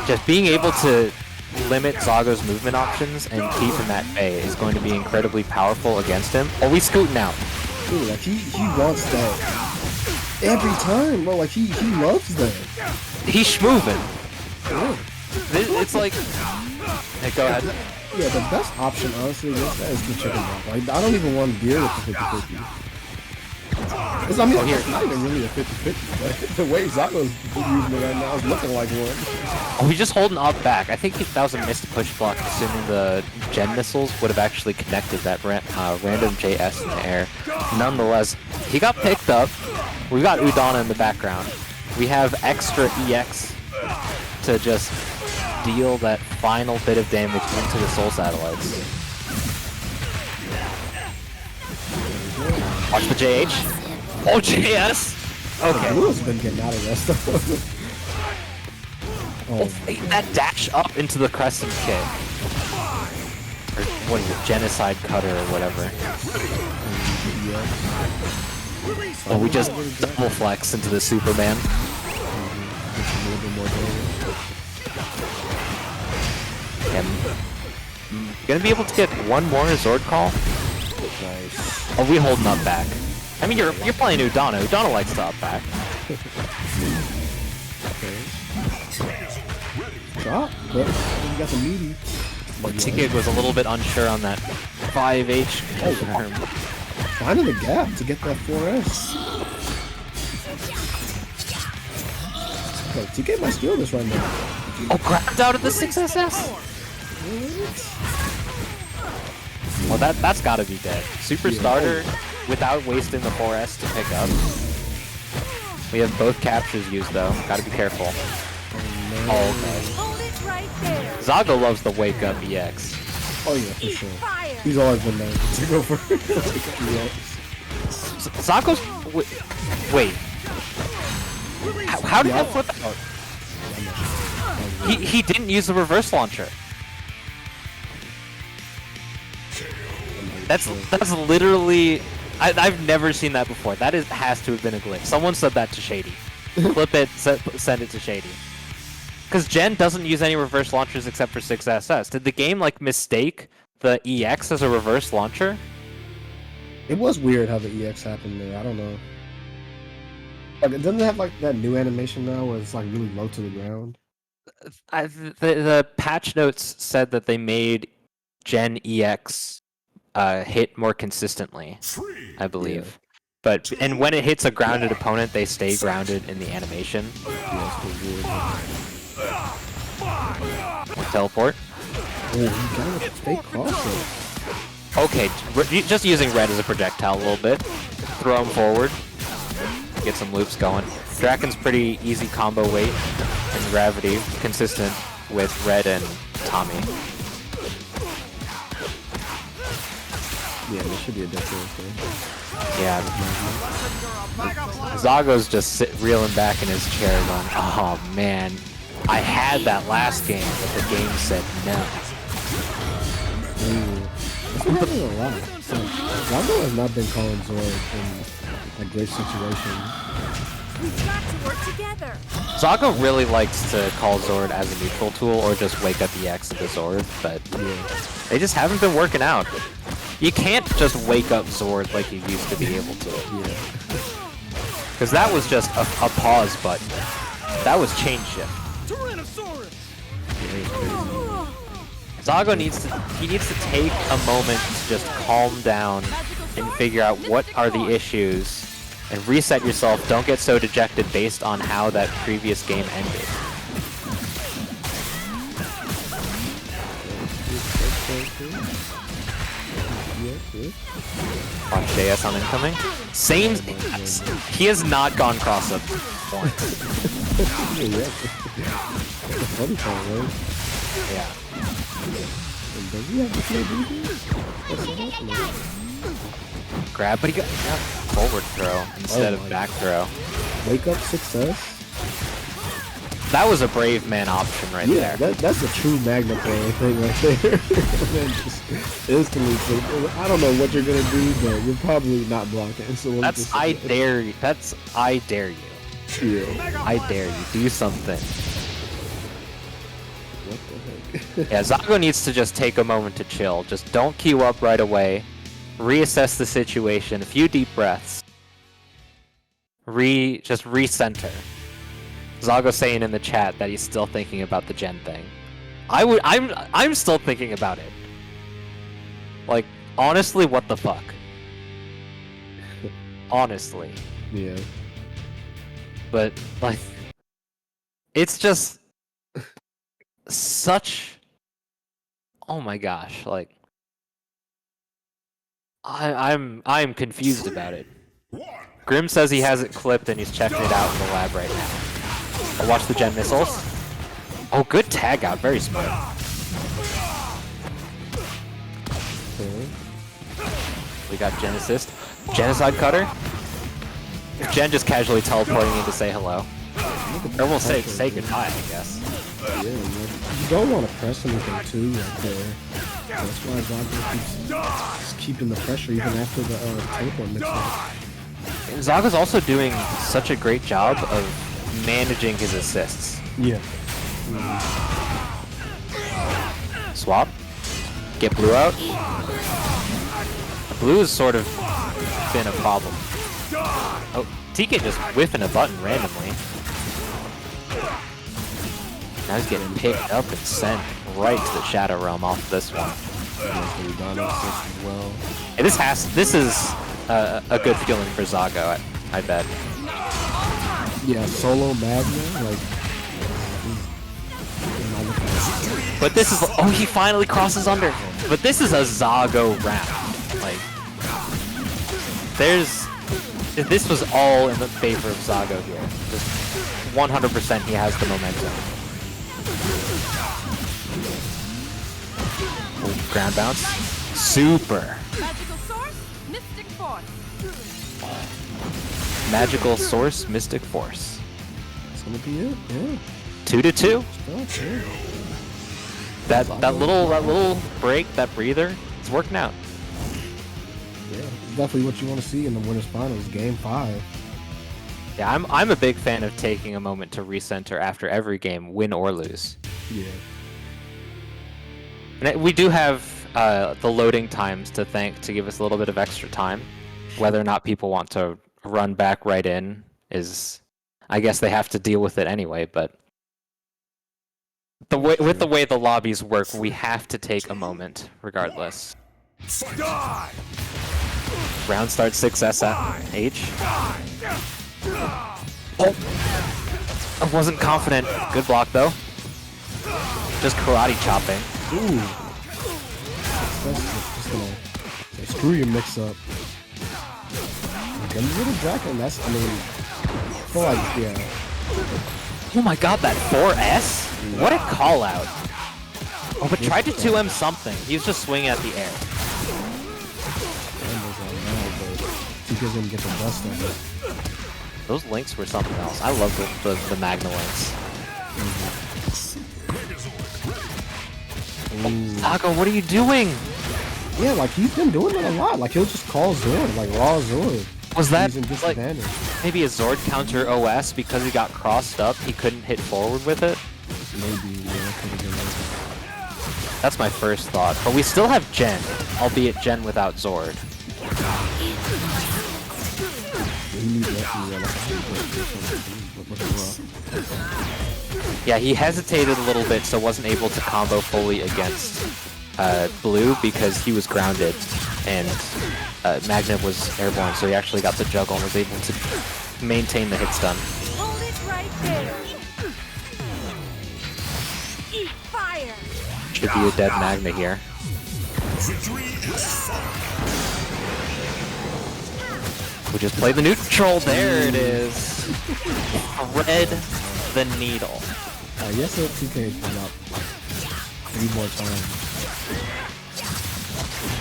just being able to limit Zago's movement options and keep him at bay is going to be incredibly powerful against him. Oh, we scooting out. Dude, like he wants that every time, bro. Like he loves that. He's schmoovin'. Yeah. It's like... Hey, go ahead. Yeah, the best option, honestly, against that is the chicken block. Like, I don't even want gear with the 50-50. It's, I mean, it's not even really a 50-50, but the way Zago's using it right now is looking like one. Oh, he's just holding up back. I think that was a missed push block, assuming the gen missiles would have actually connected that random JS in the air. Nonetheless, he got picked up. We've got Udana in the background. We have extra EX to just deal that final bit of damage into the Soul Satellites. Watch the JH. Oh, JS! Okay. Blue's been getting out of that stuff. Oh, that dash up into the Crescent kick. Or what is it, Genocide Cutter or whatever. Oh, we just double flex into the Superman. And gonna be able to get one more Zord call. Nice. Are we holding up back? I mean, you're playing Udana. Udana likes to up back. Drop, but you got the meaty. TK was a little bit unsure on that 5H. Finding the gap to get that 4S. Okay, TK might steal this right now. Oh, grabbed out of the 6SS? Well, that's gotta be dead. Super starter without wasting the 4S to pick up. We have both captures used though. Gotta be careful. Oh, okay. Zago loves the wake up EX. Oh yeah, for sure. He's always been known to go for EX. Zago's... Wait. How did that flip out? He didn't use the reverse launcher. That's literally... I've never seen that before. That has to have been a glitch. Someone said that to Shady. Clip it, send it to Shady. Because Gen doesn't use any reverse launchers except for 6SS. Did the game like mistake the EX as a reverse launcher? It was weird how the EX happened there. I don't know. Like, doesn't it have like that new animation now where it's like really low to the ground? The patch notes said that they made Gen EX hit more consistently, I believe. Yeah. But and when it hits a grounded opponent, they stay grounded in the animation. Teleport. Oh, you got a fake crosser. Okay, just using red as a projectile a little bit. Throw him forward. Get some loops going. Draken's pretty easy combo weight and gravity, consistent with red and Tommy. Yeah, there should be a difference there. Yeah. Zago's just reeling back in his chair going, oh man, I had that last game, but the game said no. Ooh. I'm not gonna lie. Zago has not been calling Zord in a great situation. We've got to work together. Zago really likes to call Zord as a neutral tool or just wake up EX into Zord, but they just haven't been working out. You can't just wake up Zord like you used to be able to. Because that was just a pause button. That was chain shift. Zago needs to take a moment to just calm down and figure out what are the issues and reset yourself. Don't get so dejected based on how that previous game ended. Watch JS on incoming. Same. He has not gone cross up once. Yeah. Grab, but he got forward throw instead of back throw. Wake up success. That was a brave man option right there. That's a true magnifier thing right there. Man, just instantly, I don't know what you're gonna do, but you're probably not blocking. So that's I dare you. That's I dare you. Yeah. I dare you. Do something. What the heck? Yeah, Zago needs to just take a moment to chill. Just don't queue up right away. Reassess the situation. A few deep breaths. Just recenter. Zago saying in the chat that he's still thinking about the gen thing. I'm still thinking about it. Like, honestly, what the fuck? Honestly. Yeah. But like, it's just such. Oh my gosh! Like, I'm confused about it. Grim says he has it clipped and he's checking it out in the lab right now. I'll watch the gen missiles. Oh, good tag out. Very smart. We got gen assist. Genocide cutter. Gen just casually teleporting in to say hello. Or we'll say goodbye, I guess. Yeah, you don't want to press anything too right there. That's why Zago keeps keeping the pressure even after the teleport mix-up. Zaga's also doing such a great job of managing his assists. Yeah. Swap. Get blue out. Blue has sort of been a problem. Oh, TK just whiffing a button randomly. Now he's getting picked up and sent right to the Shadow Realm off this one. Well. Hey, this is a good feeling for Zago, I bet. Yeah, solo Magna, like. But this is, oh, he finally crosses under. But this is a Zago round. Like, this was all in the favor of Zago here. Just 100% he has the momentum. Oh, ground bounce. Super. Magical source, mystic force. Magical source, mystic force. That's gonna be it, yeah. 2-2. Okay. That little break, that breather, it's working out. Yeah, definitely what you want to see in the winners finals, game 5. Yeah, I'm a big fan of taking a moment to recenter after every game, win or lose. Yeah. And we do have the loading times to thank to give us a little bit of extra time. Whether or not people want to run back right in is, I guess they have to deal with it anyway. But with the way the lobbies work, we have to take a moment regardless. Round starts 6S at H. Oh, I wasn't confident. Good block though. Just karate chopping. Ooh. That's just gonna say, screw your mix up. Get a little Draken, that's, I mean, I feel like, yeah. Oh my god, that 4S? What a call out. Oh, but tried to 2M something. He was just swinging at the air. TK's gonna get the bust of it. Those links were something else. I love the Magna links. Ooh. Zago, what are you doing? Yeah, like he's been doing it a lot. Like he'll just call Zord, like raw Zord. Was that He's in like disadvantage. maybe a Zord counter OS because he got crossed up? He couldn't hit forward with it. Maybe, yeah, that could have been it. That's my first thought. But we still have Jen, albeit Jen without Zord. He needs Yeah, he hesitated a little bit, so wasn't able to combo fully against Blue because he was grounded, and Magna was airborne, so he actually got the juggle and was able to maintain the hit stun. Hold it right there. Eat fire. Should be a dead Magna here. We just played the neutral. There it is. Thread the needle. Yes, the 2K come up like 3 more times.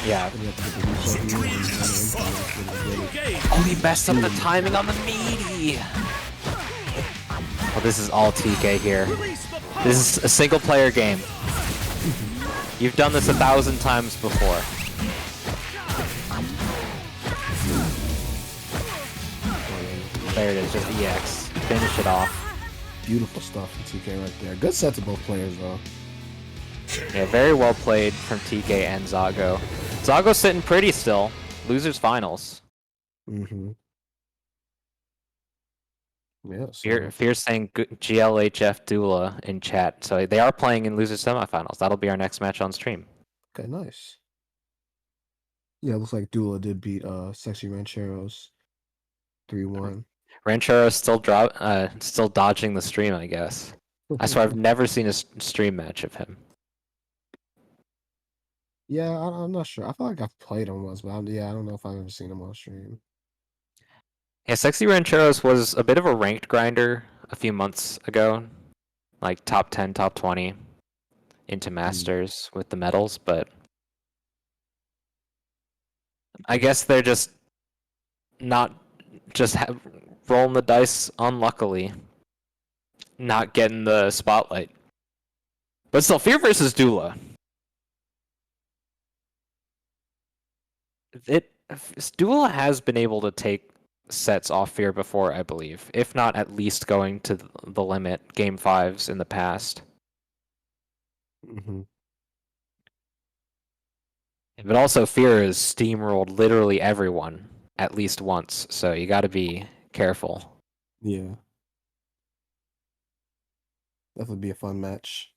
Yeah. And you have to get the reset here and Oh, he messed up the timing on the meaty. Well, this is all TK here. This is a single player game. You've done this 1,000 times before. There it is, just EX. Finish it off. Beautiful stuff from TK right there. Good set to both players though. Yeah, very well played from TK and Zago. Zago's sitting pretty still. Losers finals. Mm-hmm. Yeah, so Fear's saying GLHF Dula in chat. So they are playing in losers semifinals. That'll be our next match on stream. okay, nice. Yeah, it looks like Dula did beat Sexy Rancheros 3-1. Ranchero's still dodging the stream, I guess. I swear I've never seen a stream match of him. Yeah, I'm not sure. I feel like I've played him once, but I don't know if I've ever seen him on stream. Yeah, Sexy Rancheros was a bit of a ranked grinder a few months ago. Like top 10, top 20 into Masters with the medals, but I guess they're just not just rolling the dice unluckily, not getting the spotlight. But still, Fear versus Dula. Dula has been able to take sets off Fear before, I believe. If not, at least going to the limit, game 5s in the past. Mm-hmm. But also, Fear has steamrolled literally everyone at least once, so you gotta be careful. Yeah. Definitely be a fun match.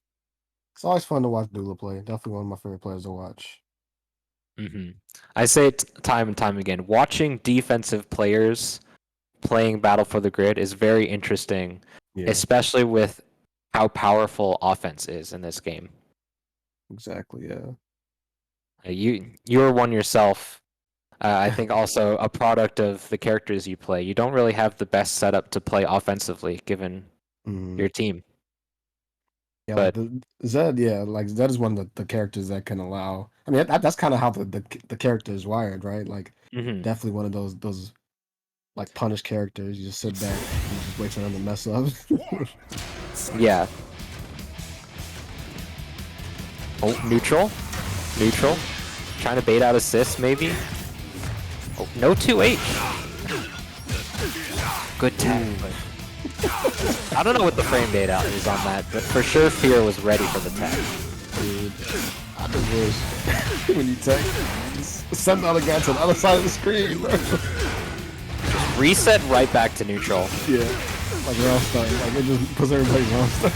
It's always fun to watch Dula play. Definitely one of my favorite players to watch. Mm-hmm. I say it time and time again. Watching defensive players playing Battle for the Grid is very interesting, Yeah, especially with how powerful offense is in this game. exactly. Yeah. You're one yourself. I think also a product of the characters you play. You don't really have the best setup to play offensively, given your team. Yeah, But like Zed, yeah, like Zed is one of the characters that can allow. I mean, that's kind of how the character is wired, right? Like, definitely one of those like punish characters. You just sit back and just wait for them to mess up. yeah. Oh, neutral. Trying to bait out assists, maybe. Oh, no 2H. Good tag. I don't know what the frame data is on that, but for sure Fear was ready for the tag. Dude, I just wish when you take send the other guy to the other side of the screen, bro. Reset right back to neutral. Yeah, like wrong start. Like it just puts everybody wrong start.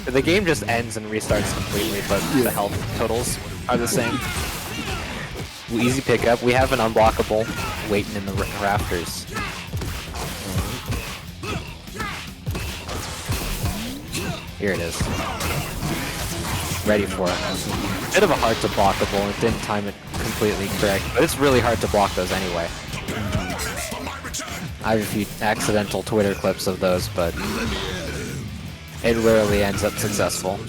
The game just ends and restarts completely, but the health totals are the same. Easy pickup. We have an unblockable waiting in the rafters. Here it is. Ready for it. Bit of a hard to blockable. It didn't time it completely correct, but it's really hard to block those anyway. I have a few accidental Twitter clips of those, but it rarely ends up successful.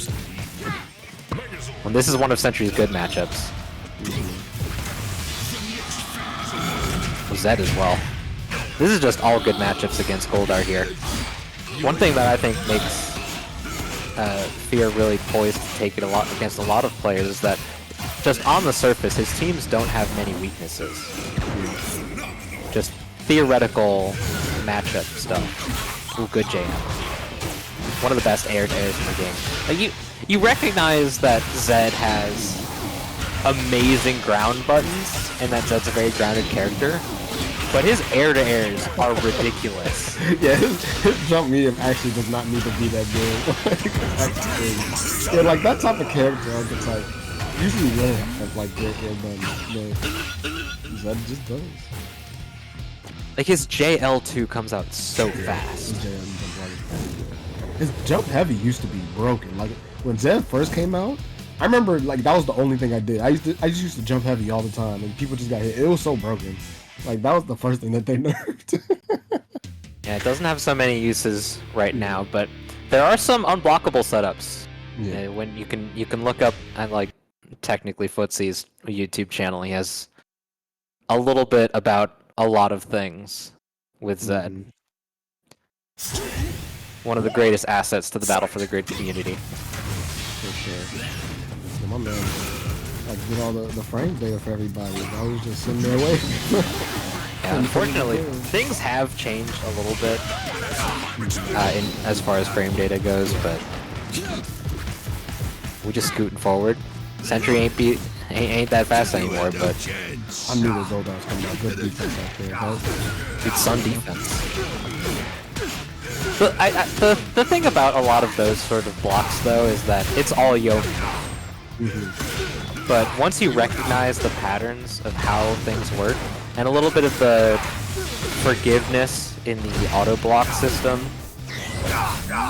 And this is one of Century's good matchups. Zed as well. This is just all good matchups against Goldar here. One thing that I think makes Fear really poised to take it against a lot of players is that just on the surface, his teams don't have many weaknesses. Just theoretical matchup stuff. Ooh, good JM. One of the best air-to-airs in the game. Like, you recognize that Zed has amazing ground buttons, and that Zed's a very grounded character, but his air-to-airs are ridiculous. Yeah, his jump medium actually does not need to be that good. That's crazy. Yeah, like that type of character archetype usually will have like great air buttons, but Zed just does. Like, his JL2 comes out so fast. His jump heavy used to be broken. Like when Zed first came out, I remember like that was the only thing I did. I just used to jump heavy all the time, and people just got hit. It was so broken. Like that was the first thing that they nerfed. Yeah, it doesn't have so many uses right now, but there are some unblockable setups. Yeah. When you can look up at like technically Footsie's YouTube channel. He has a little bit about a lot of things with Zed. One of the greatest assets to the Battle for the Grid community. For sure. So my man, like, did all the frame data for everybody. I was just sitting there waiting. Yeah, unfortunately, things have changed a little bit as far as frame data goes, but we just scooting forward. Sentry ain't that fast anymore, but I knew the Gold was coming out. Good defense out there. Huh? it's Sun defense. But the thing about a lot of those sort of blocks, though, is that it's all yoke. But once you recognize the patterns of how things work, and a little bit of the forgiveness in the auto block system,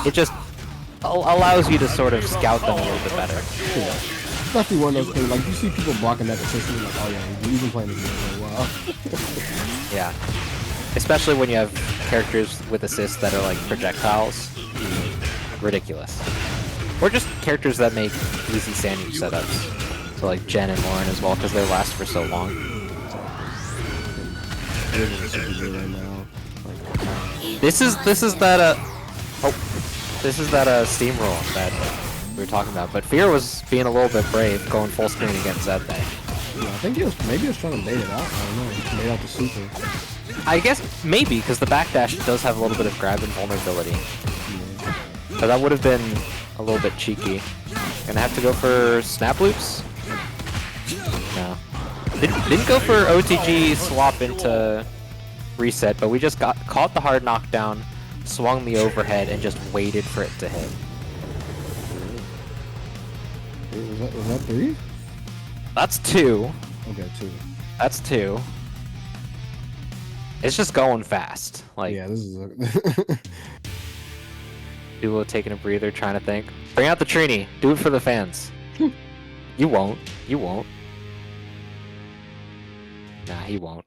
it just allows you to sort of scout them a little bit better. Yeah. Especially one of those things, like you see people blocking that consistently, like, oh yeah, you've been playing this game for a while. Yeah. Especially when you have characters with assists that are like projectiles. Ridiculous. Or just characters that make easy sandwich setups. So like Jen and Lauren as well, because they last for so long. This is that steamroll that we were talking about. But Fear was being a little bit brave, going full screen against that thing. Yeah, I think maybe he was trying to bait it out. I don't know. He made out the super. I guess maybe, because the backdash does have a little bit of grab and vulnerability. So that would have been a little bit cheeky. Gonna have to go for snap loops? No. Didn't go for OTG swap into reset, but we just caught the hard knockdown, swung the overhead, and just waited for it to hit. Was that 3? That's 2. Okay, 2. That's 2. It's just going fast. Like, yeah, this is Duo taking a breather, trying to think. Bring out the Trini. Do it for the fans. You won't. You won't. Nah, he won't.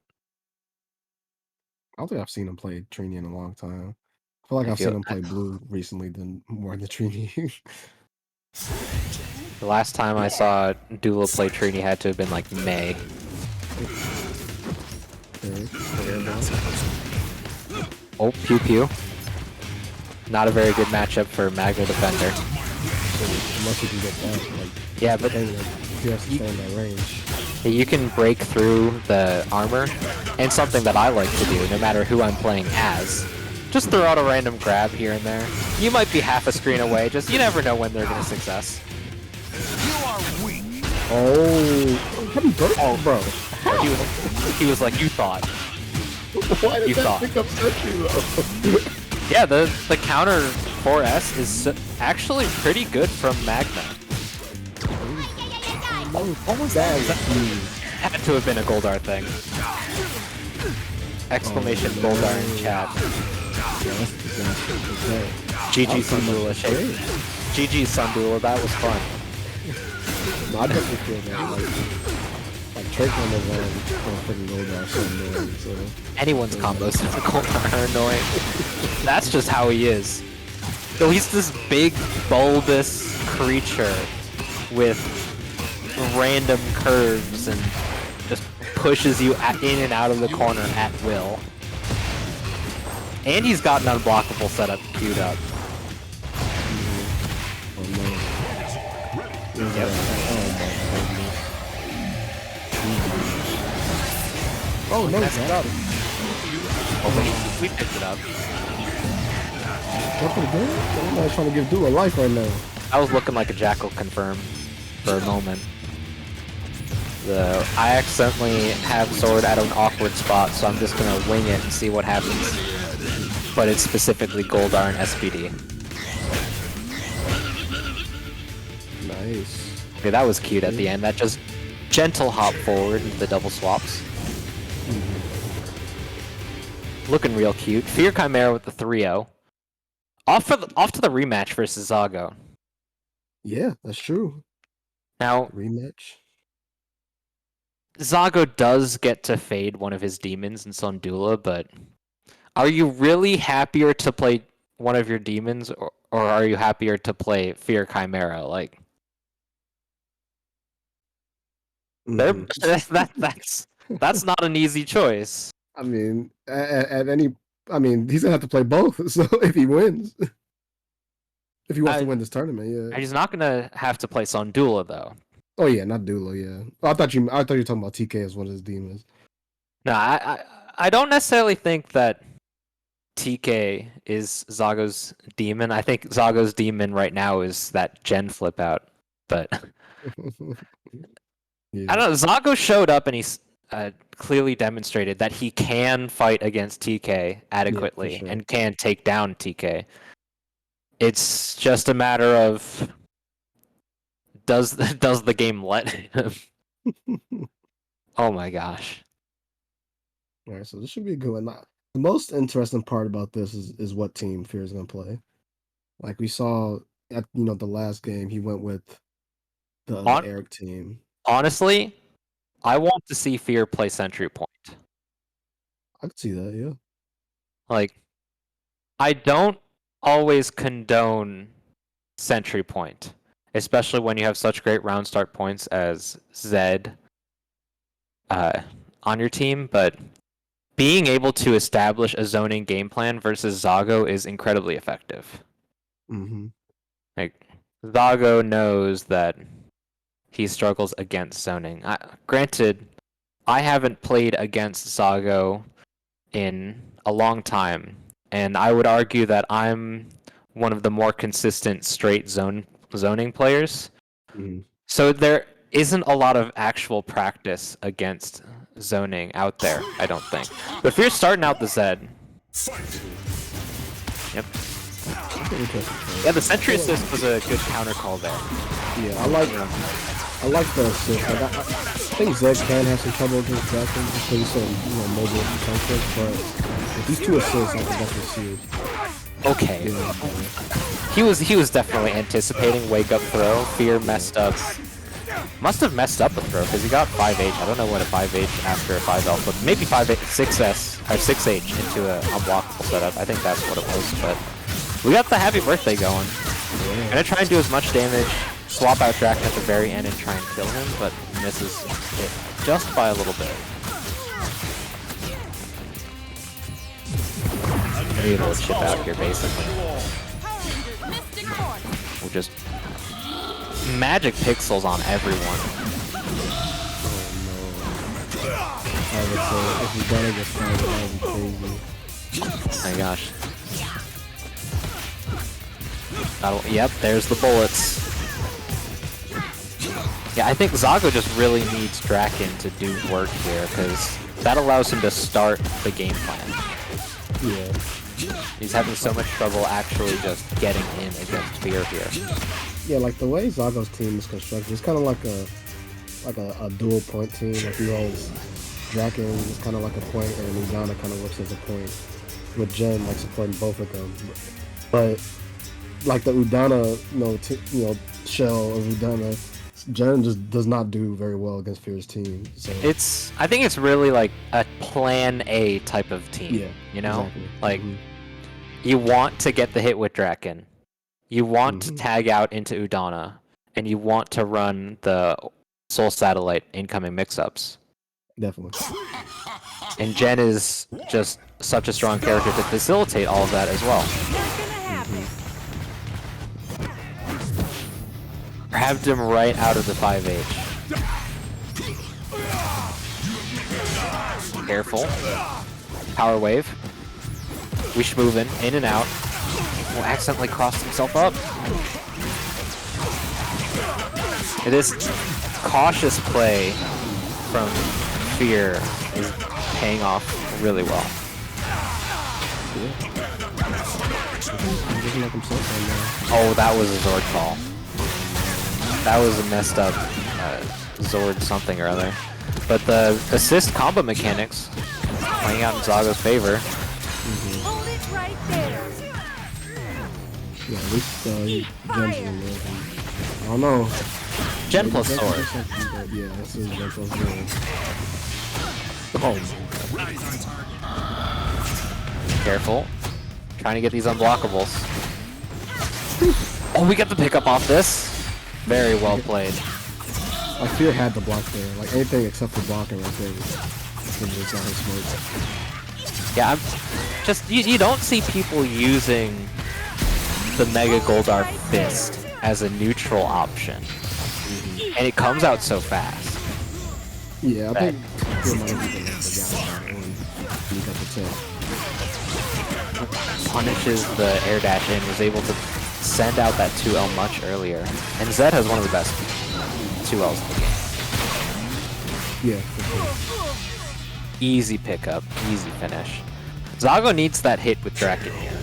I don't think I've seen him play Trini in a long time. I feel like I've seen him play Blue recently than more than Trini. The last time I saw Dula play Trini had to have been like May. Oh, Pew Pew. Not a very good matchup for Magna Defender. Unless you can get that, like, yeah, but you have to stay in that range. You can break through the armor, and something that I like to do, no matter who I'm playing as, just throw out a random grab here and there. You might be half a screen away, just you never know when they're gonna success. You are weak. Oh, how do you burst? Oh, bro. He was like, you thought. Why did You that thought. pick up Sentry though? Yeah, the counter 4S is actually pretty good from Magna. Had to have been a Goldar thing. Exclamation Goldar in chat. GG Sundula shape. GG Sundula, that was fun. No, I definitely feel that. Like Trake on the one freaking Goldar so annoying, so. Anyone's combos with Goldar are annoying. That's just how he is. So he's this big, bulbous creature with random curves and just pushes you in and out of the corner at will. And he's got an unblockable setup queued up. Oh no. Yep. Oh, no, Messed Jack. up. Oh, we picked it up. That's pretty good. I'm not trying to give Dude a life right now. I was looking like a jackal confirm for a moment. I accidentally have sword at an awkward spot, so I'm just gonna wing it and see what happens. But it's specifically Goldar and SPD. Nice. Okay, that was cute at the end. That just gentle hop forward into the double swaps. Looking real cute. Fear Chimera with the 3-0. Off to the rematch versus Zago. Yeah, that's true. Now, Rematch. Zago does get to fade one of his demons in Sundula, but are you really happier to play one of your demons, or are you happier to play Fear Chimera? Like, that's not an easy choice. I mean, at any, I mean, he's gonna have to play both. So if he wins, if he wants to win this tournament, yeah. He's not gonna have to play Sundula though. Oh yeah, not Dulo, yeah. Oh, I thought you were talking about TK as one of his demons. No, I don't necessarily think that TK is Zago's demon. I think Zago's demon right now is that Gen flip out. But Yeah. I don't know. Zago showed up and he's clearly demonstrated that he can fight against TK adequately sure. and can take down TK. It's just a matter of does the game let him? Oh my gosh. All right, so this should be a good one. The most interesting part about this is what team Fear is gonna play. Like we saw at the last game, he went with the Eric team. Honestly, I want to see Fear play Sentry Point. I could see that, yeah. Like, I don't always condone Sentry Point, especially when you have such great round start points as Zed on your team, but being able to establish a zoning game plan versus Zago is incredibly effective. Mm-hmm. Like, Zago knows that he struggles against zoning. Granted, I haven't played against Zago in a long time, and I would argue that I'm one of the more consistent straight zoning players. Mm-hmm. So there isn't a lot of actual practice against zoning out there, I don't think. But if you're starting out the Zed, yep. Yeah, the Sentry Assist was a good counter call there. Yeah, I like the assist. Like, I think Zed can have some trouble against Jackson just because he's so mobile and defensive, but with these two assists, I can definitely see it. Okay. Yeah, He was definitely anticipating wake up throw. Fear messed up. Must have messed up a throw because he got 5H. I don't know what a 5H after a 5L, but maybe 5H, 6S or 6H into an unblockable setup. I think that's what it was. But we got the happy birthday going. I'm gonna try and do as much damage, swap out Draken at the very end and try and kill him, but misses it just by a little bit. Maybe a little chip out here, basically. We'll just magic pixels on everyone. I would say if you gotta get started, that would be crazy. Oh my gosh. Yep, there's the bullets. Yeah, I think Zago just really needs Draken to do work here, because that allows him to start the game plan. Yeah. He's having so much trouble actually just getting in against Fear here. Yeah, like the way Zago's team is constructed, it's kind of like a dual point team. Like he has Draken is kind of like a point, and Udana kind of works as a point, with Jen like supporting both of them. But like the Udana, shell of Udana, Jen just does not do very well against Fear's team. So I think it's really like a plan A type of team. Yeah, you know, exactly. like you want to get the hit with Draken, you want to tag out into Udana, and you want to run the Soul Satellite incoming mix-ups. Definitely. And Jen is just such a strong character to facilitate all of that as well. Grabbed him right out of the 5H. Careful. Power wave. Wishmovin, in and out. Oh, accidentally crossed himself up. This cautious play from Fear is paying off really well. Oh, that was a Zord call. That was a messed up Zord something or other. But the assist combo mechanics playing out in Zago's favor. Hold it right there. Yeah, at least Gen's in there. I don't know. Gen plus sword. Yeah, that's his Gen plus sword. Oh, Careful. Trying to get these unblockables. Oh, we get the pickup off this. Very well played. like Fear had the block there. Like anything except for blocking, I think. It's not his smart. Yeah, I'm just you don't see people using the Mega Goldar Fist as a neutral option, and it comes out so fast. Yeah, I think Fear might have even forgot about it when he got the tip. Punishes the air dash in, was able to send out that 2L much earlier, and Zed has one of the best 2Ls in the game. Yeah, for sure. Easy pickup, easy finish. Zago needs that hit with Draken here.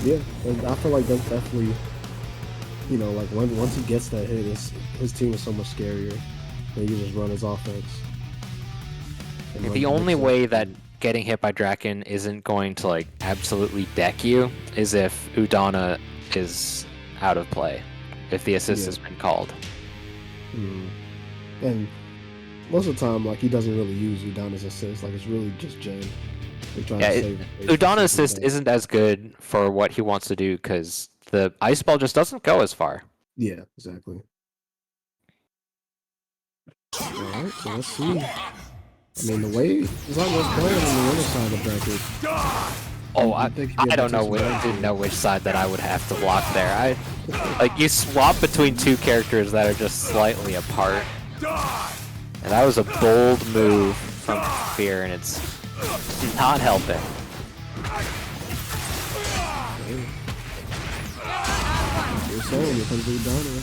Yeah, and I feel like that's definitely, you know, like once he gets that hit, his team is so much scarier. They can just run his offense. The only way that getting hit by Draken isn't going to like absolutely deck you is if Udana is out of play, if the assist has been called. And most of the time, like, he doesn't really use Udana's assist. Like, it's really just Jen. They're trying to save Udana's assist isn't as good for what he wants to do because the ice ball just doesn't go as far. Yeah, exactly. Alright, so let's see. I mean, the way Zago's playing on the other side of the bracket. Oh, I don't know. Didn't know which side that I would have to block there. Like, you swap between two characters that are just slightly apart, and that was a bold move from Fear, and it's not helping. You're saying it comes to Udana.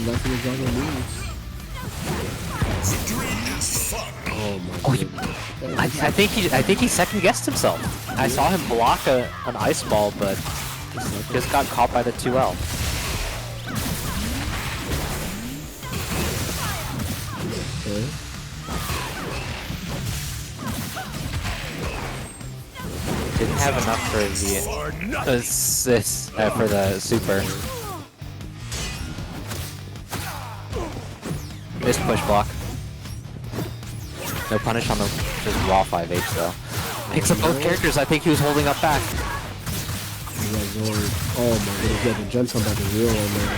That's what Zago needs. Oh my god. I think he second guessed himself. I saw him block an ice ball, but just got caught by the 2L. Okay. Didn't have enough for the assist for the super. Missed push block. No punish on the just raw 5H though. Picks up both characters. I think he was holding up back. Oh my goodness, yeah, the Gen comeback is real right now.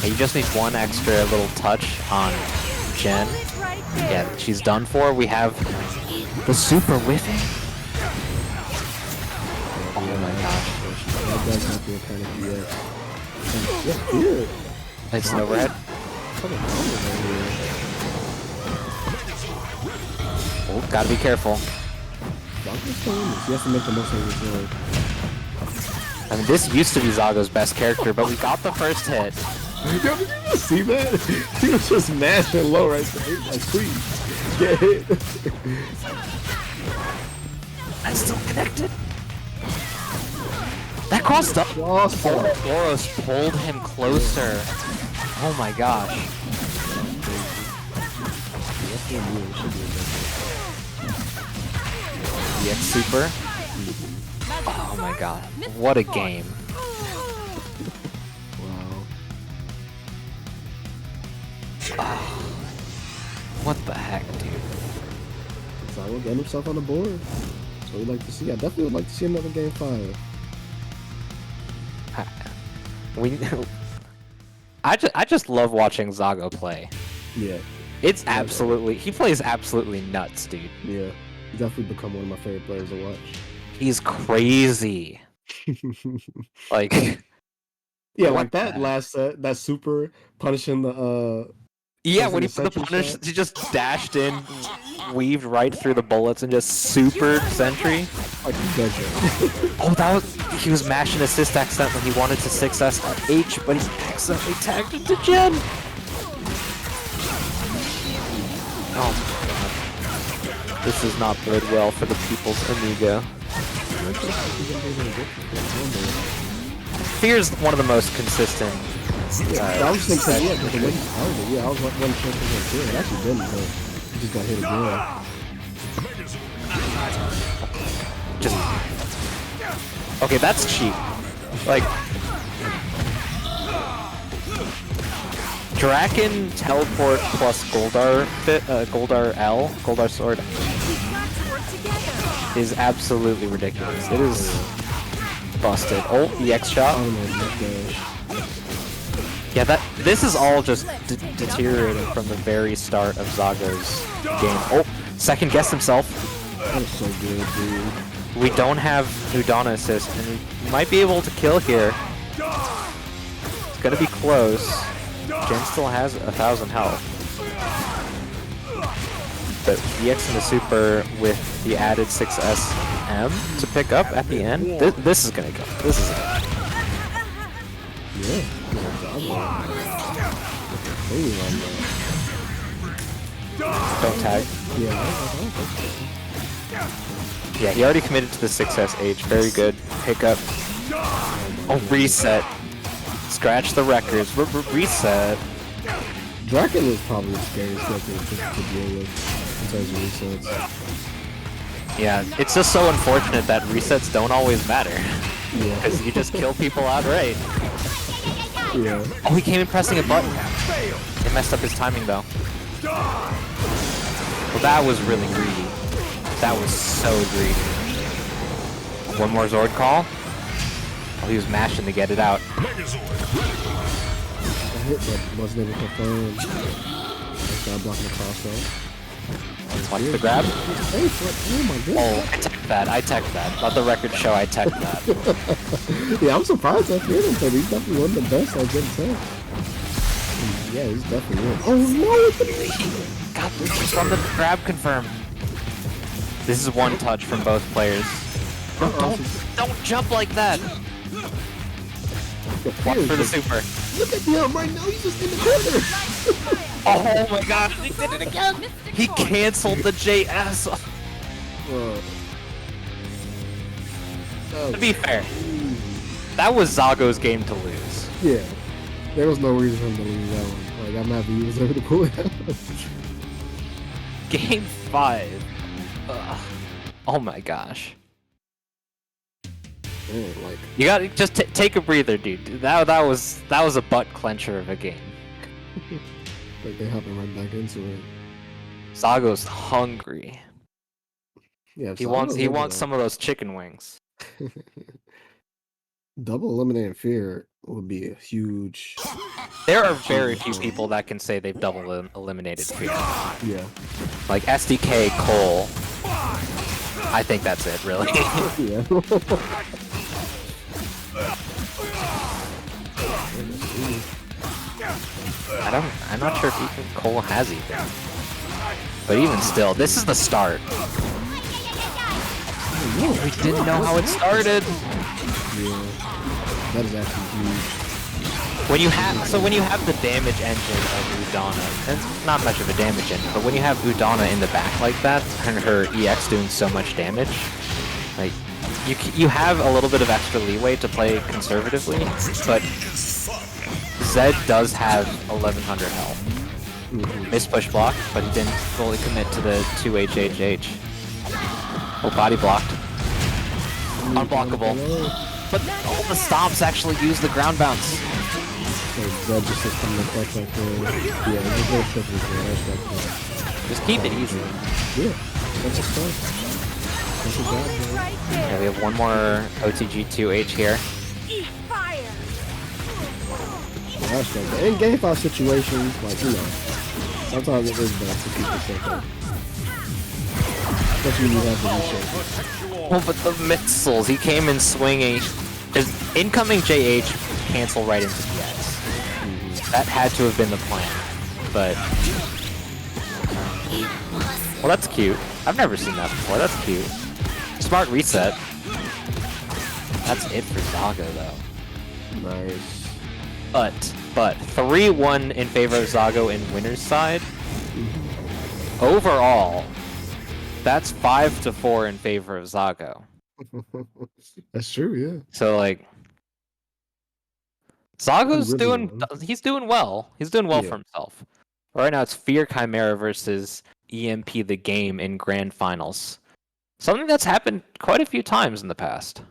He just needs one extra little touch on Jen. Yeah, she's done for. We have the super whiffing. Oh my gosh. That does have to be a kind of BS. Yeah, Fear. It's an overhead. Oh, gotta be careful. He has to make the most of his work. I mean, this used to be Zago's best character, but we got the first hit. Yo, did you just see that? He was just mashing low right there. He was like, please, get hit. That's still connected. That crossed up. Boros pulled him closer. Oh my gosh. EX super. Oh my god. What a game. Wow. What the heck, dude? Zago getting himself on the board. That's what we'd like to see. I definitely would like to see another game 5. I just love watching Zago play. Yeah. It's absolutely, he plays absolutely nuts, dude. Yeah. He's definitely become one of my favorite players to watch. He's crazy. Like, yeah, like that last set, that super punishing the yeah, when he put the central punish, shot. he just dashed in, weaved right through the bullets and just super sentry. Like Dejo. Oh, that was he was mashing assist accidentally. He wanted to 6S on H, but he accidentally tagged it to Jen. Oh my god. This does not bode well for the people's Amiga. Fear's one of the most consistent. I was thinking, yeah, but the way he started, yeah, I was like, one chance to get it actually didn't, but he just got hit again. Just okay, that's cheap. Like Draken teleport plus Goldar Goldar L, Goldar sword is absolutely ridiculous. It is busted. Oh, EX shot. Yeah, this is all just deteriorating from the very start of Zago's game. Oh, second guess himself. That is so good, dude. We don't have Udana assist, and we might be able to kill here. It's gonna be close. Jen still has 1,000 health. But EX into super with the added 6SM to pick up at the end. This is gonna go. This is it. Yeah. Don't tag. Yeah, he already committed to the 6SH. Very good. Pick up. Oh, reset. Scratch the records. Reset. Draken is probably the scariest weapon to deal with in terms of resets. Yeah, it's just so unfortunate that resets don't always matter. Yeah. Because you just kill people outright. Yeah. Oh, he came in pressing a button. It messed up his timing though. Well, that was really greedy. That was so greedy. One more Zord call. Oh, he was mashing to get it out. I hit but wasn't able to confirm. That's not blocking the cross though. Watch the grab. Oh my god. Oh, I teched that. I teched that. Let the record show I teched that. Yeah, I'm surprised I hit him, but he's definitely one of the best I can say. Yeah, he's definitely one. Oh no! Got this from the grab confirm. This is one touch from both players. Don't jump like that. Watch for the super. Look at him right now. He's just in the corner. Oh my god, he did it again! He canceled the JS! To be fair, that was Zago's game to lose. Yeah. There was no reason for him to lose that one. Like, I'm happy he was able to pull it out. Game 5. Ugh. Oh my gosh. Man, like, You gotta just take a breather, dude. That was a butt clencher of a game. like they hopping right back into it. Zago's hungry. Yeah, He wants some of those chicken wings. Double eliminating fear would be a huge. There are very few people that can say they've double eliminated fear. Yeah. Like SDK, Cole. I think that's it, really. Yeah. I'm not sure if even Cole has either. But even still, this is the start. We didn't know how it started. Yeah. That is actually huge. When you have the damage engine of Udana, and it's not much of a damage engine, but when you have Udana in the back like that, and her EX doing so much damage, like you have a little bit of extra leeway to play conservatively, but Zed does have 1100 health. Missed push block, but he didn't fully commit to the 2HHH. Oh, body blocked. Unblockable. But all the stomps actually use the ground bounce. So Zed just sits from the clutch like yeah, there's no triple for that. Just keep it easy. Yeah, that's a start. That's a job, man. Yeah, we have one more OTG2H here. That's like in game 5 situations, like, you know, sometimes it is best to keep it simple. Especially when you have the reshape. Oh, but the missiles, he came in swinging. His incoming JH cancel right into DX. That had to have been the plan, but Well, that's cute. I've never seen that before. That's cute. Smart reset. That's it for Zago, though. Nice. But 3-1 in favor of Zago in winner's side. Overall, that's 5-4 in favor of Zago. That's true, yeah. So like, Zago's Really he's doing well. He's doing well Yeah. for himself. Right now, it's Fear Chimera versus EMP the game in grand finals. Something that's happened quite a few times in the past.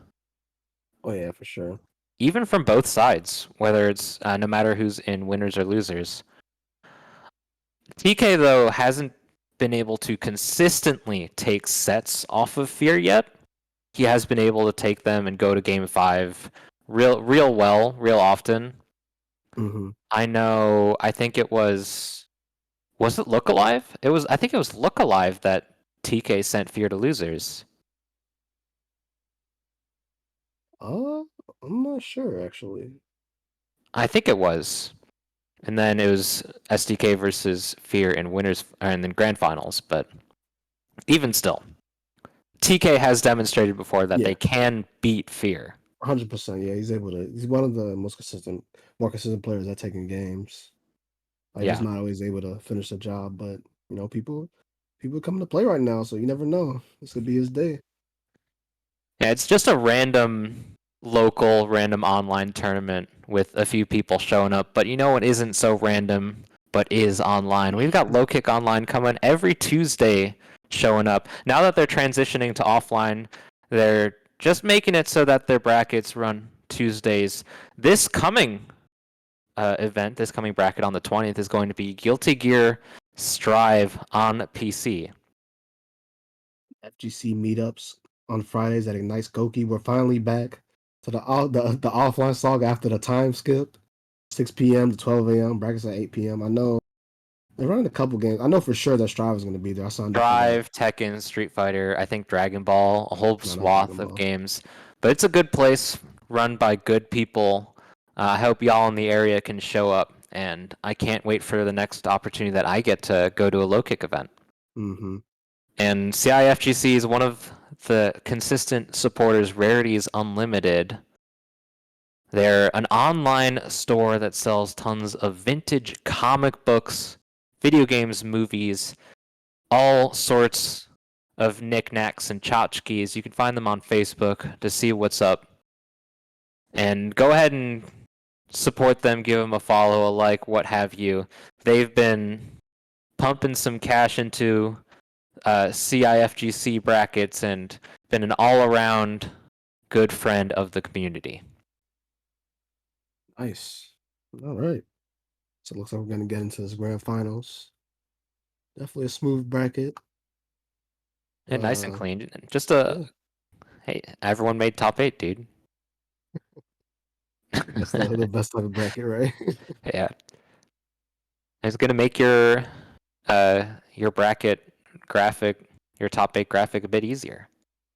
Oh yeah, for sure. Even from both sides, whether it's no matter who's in winners or losers. TK, though, hasn't been able to consistently take sets off of Fear yet. He has been able to take them and go to game 5 real often. I think it was it Look Alive? I think it was Look Alive that TK sent Fear to losers. I'm not sure actually. I think it was. And then it was SDK versus Fear in winners and then grand finals, but even still, TK has demonstrated before that they can beat Fear. 100%, yeah, he's able to. He's one of the more consistent players at taking games. Like, he's not always able to finish the job, but you know, people coming to play right now, so you never know. This could be his day. Yeah, it's just a random online tournament with a few people showing up. But you know what isn't so random, but is online? We've got Low Kick Online coming every Tuesday showing up. Now that they're transitioning to offline, they're just making it so that their brackets run Tuesdays. This coming this coming bracket on the 20th is going to be Guilty Gear Strive on PC. FGC meetups on Fridays at Ignite Skokie. We're finally back to the offline saga after the time skip. 6 p.m. to 12 a.m. Brackets at 8 p.m. I know they're running a couple games. I know for sure that Strive is going to be there. I signed up. Strive, Tekken, Street Fighter, I think Dragon Ball, a whole swath of games. But it's a good place run by good people. I hope y'all in the area can show up, and I can't wait for the next opportunity that I get to go to a low kick event. And CIFGC is one of the consistent supporters. Rarities Unlimited. They're an online store that sells tons of vintage comic books, video games, movies, all sorts of knickknacks and tchotchkes. You can find them on Facebook to see what's up. And go ahead and support them, give them a follow, a like, what have you. They've been pumping some cash into CIFGC brackets and been an all-around good friend of the community. Nice. All right. So it looks like we're going to get into this grand finals. Definitely a smooth bracket. And nice and clean. Just hey, everyone made top 8, dude. That's the best type of bracket, right? Yeah. It's gonna make your bracket graphic, your top 8 graphic, a bit easier.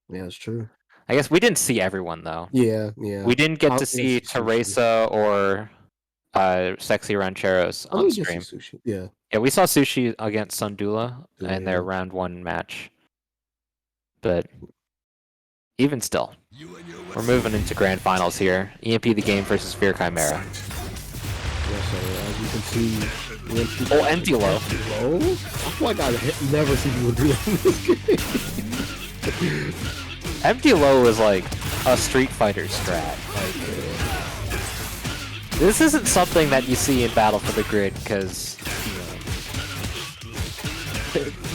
Yeah, it's true. I guess we didn't see everyone though. Yeah. We didn't get to see Teresa or Sexy Rancheros on stream. Yeah, we saw Sushi against Sundula in their round 1 match. But even still, we're moving into grand finals here. EMP the game versus Fear Chimera. Yeah, so as you can see, oh, empty low. I feel like I never see people do that in this game. Empty low is like a Street Fighter strat. Like, this isn't something that you see in Battle for the Grid because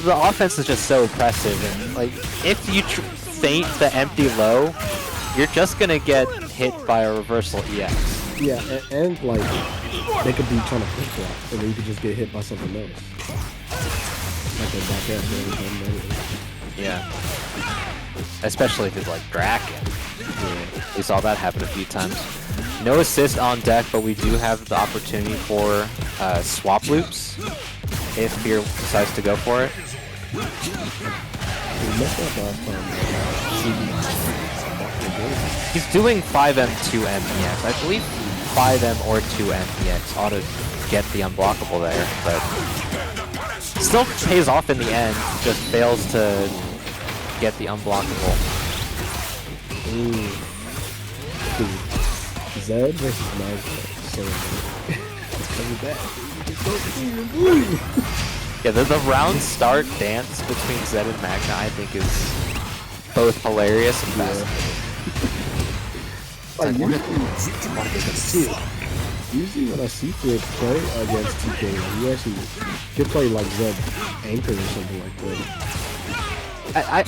the offense is just so oppressive, and like if you feint the empty low, you're just gonna get hit by a reversal EX. Yeah, and like they could be trying to push block, and then you could just get hit by something else. Like a back air. Yeah. Especially if it's like Draken. Yeah. We saw that happen a few times. No assist on deck, but we do have the opportunity for swap loops if Fear decides to go for it. He's doing 5M, 2M EX. I believe 5M or 2M EX ought to get the unblockable there, but Still pays off in the end, just fails to get the unblockable. Ooh. Zed versus Magna. So Yeah, the round start dance between Zed and Magna I think is both hilarious and fascinating. Like, usually when I see Fred play against TK, he actually could play like Zed Anchor or something like that.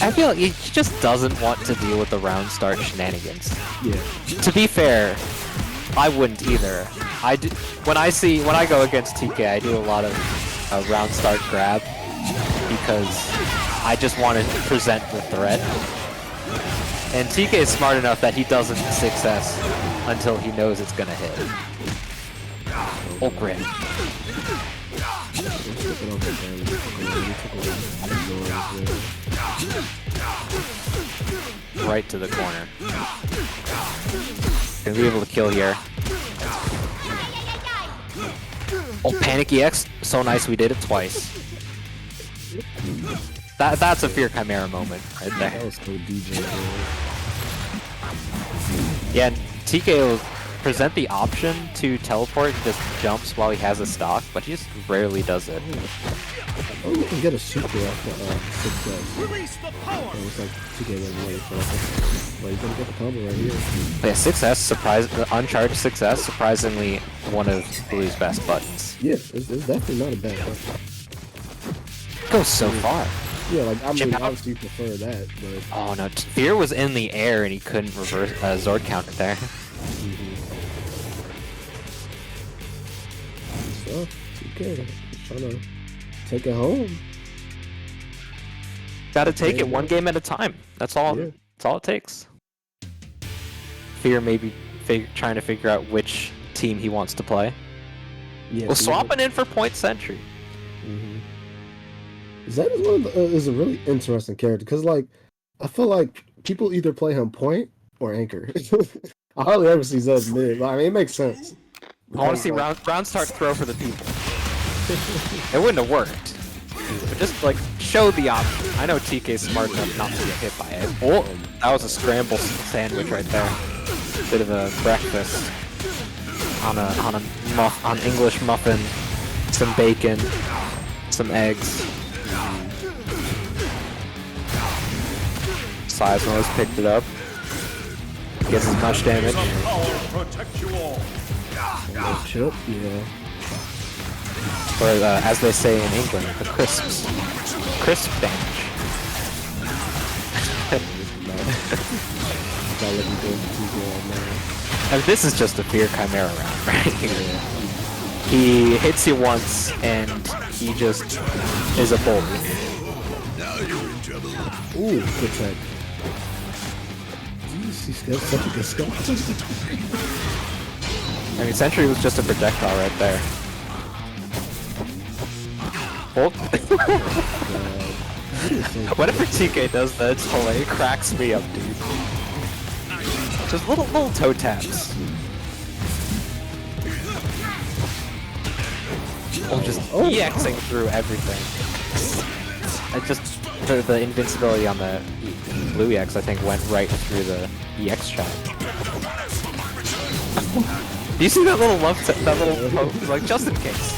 I feel like he just doesn't want to deal with the round start shenanigans. Yeah. To be fair, I wouldn't either. When I go against TK, I do a lot of round start grab because I just want to present the threat. And TK is smart enough that he doesn't 6S until he knows it's gonna hit. Oh, grit. Right to the corner. Gonna be able to kill here. Oh, Panic EX. So nice we did it twice. That's a Fear Chimera moment right there. That was so DJ. Yeah, TK will present the option to teleport and just jumps while he has a stock, but he just rarely does it. Oh, you can get a super off the 6S. Release the power. It looks like TK went late, but he's gonna get the combo right here. But yeah, 6S, uncharged 6S, surprisingly one of Blue's best buttons. Yeah, it's definitely not a bad button. Goes so far. Yeah, like, I mean, Chip out. obviously you prefer that, but... Oh no, Fear was in the air and he couldn't reverse Zord counter there. So, TK, trying to take it home. Gotta take it one game at a time. That's all. Yeah. That's all it takes. Fear maybe trying to figure out which team he wants to play. Yeah, Well, swapping in for Point Sentry. Zed is a really interesting character because, like, I feel like people either play him point or anchor. I hardly ever see Zed mid. But, I mean, it makes sense. I want to see round start throw for the people. It wouldn't have worked. But just like show the option. I know TK's smart enough not to get hit by it. Oh, that was a scramble sandwich right there. Bit of a breakfast on English muffin, some bacon, some eggs. Seismos picked it up. Gets as much damage. Chip, yeah. Or as they say in England, the crisps. Crisp damage. And this is just a Fear Chimera round, right here. He hits you once, and he just is a bully. Ooh, good tech. He's got such a good skill. I mean, Sentry was just a projectile right there. Oh. Whatever TK does that, it's hilarious. It cracks me up, dude. Just little toe taps. Oh, just EXing through everything. I just the invincibility on the blue EX I think went right through the EX shot. Do you see that little that little poke? Like, just in case.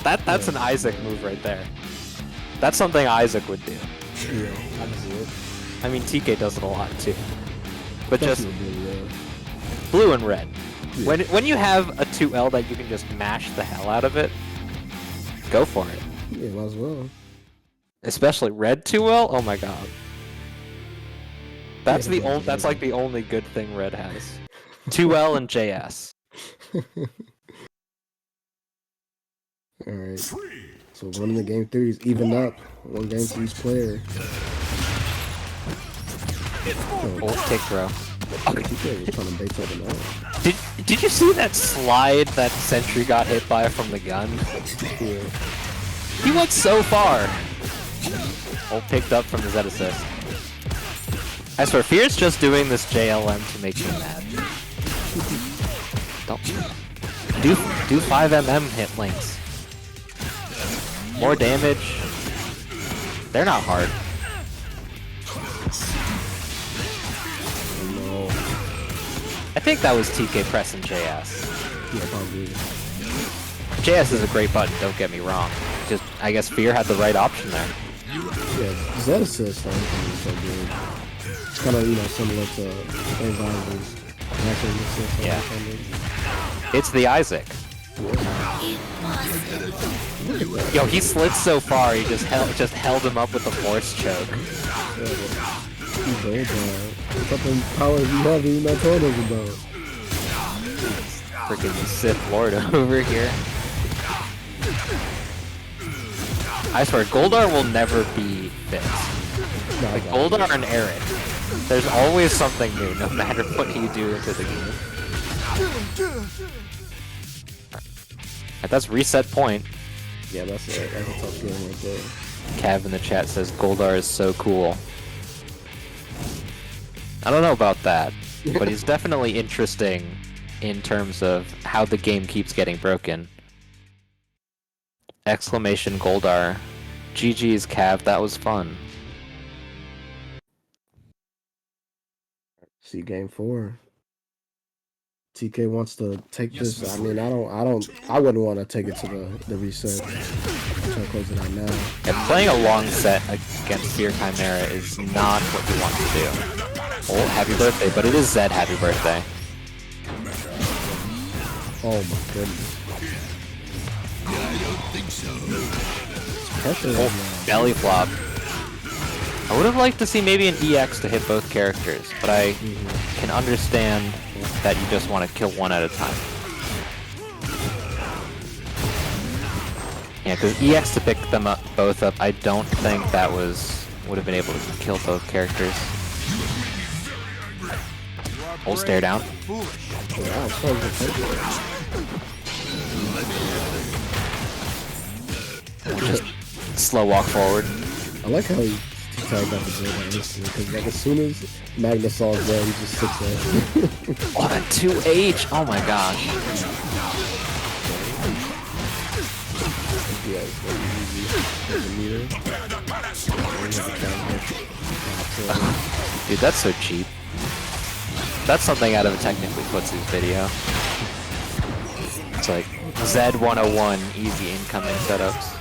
That's an Isaac move right there. That's something Isaac would do. Yeah, I can see it. I mean, TK does it a lot too. But just Definitely, blue and red. Yeah. When you have a 2L that you can just mash the hell out of it, go for it. yeah, might as well. Especially red 2L. Oh my god. That's that's like the only good thing red has. 2L and JS. Alright. So running the game 3 is even up. One game for each player. Oh, kick throw. TK was trying to bait something out. Did you see that slide that Sentry got hit by from the gun? Yeah. He went so far. Oh, picked up from the Z assist. I swear, Fear's just doing this JLM to make me mad. Don't do 5mm hit links. More damage. They're not hard. No. I think that was TK pressing JS. Yeah, probably. JS is a great button, don't get me wrong. Just, I guess Fear had the right option there. Yeah, Z assist on him is so good. It's kind of, you know, similar to Anxiety's natural assist on Yeah. something. It's the Isaac. Yo, he slid so far, he just held him up with the force choke. He's very bad. Something powers you have even not told us about. Freaking Sith Lord over here. I swear, Goldar will never be fixed. Like Goldar and Eric, there's always something new, no matter what you do into the game. Alright, that's reset point. Yeah, that's a tough game right there. Cav in the chat says Goldar is so cool. I don't know about that, but he's definitely interesting in terms of how the game keeps getting broken. Exclamation Goldar. GG's Cav, that was fun. See game 4. TK wants to take this. I mean, I wouldn't want to take it to the reset. Try to close it out now. And playing a long set against Fear Chimera is not what you want to do. Oh, happy birthday, but it is Zed happy birthday. Oh my goodness. Pressure Oh, belly flop. I would have liked to see maybe an EX to hit both characters, but I can understand that you just want to kill one at a time. Yeah, because EX to pick them up both up, I don't think that would have been able to kill both characters. Hold stare down. Just slow walk forward. I like how he got the build on instantly, because like as soon as Magnus saw his there, he just sits there. Oh, that 2H! Oh my gosh. Yeah, it's very easy. Dude, that's so cheap. That's something out of a Technically Footsie's video. It's like Z101 easy incoming setups.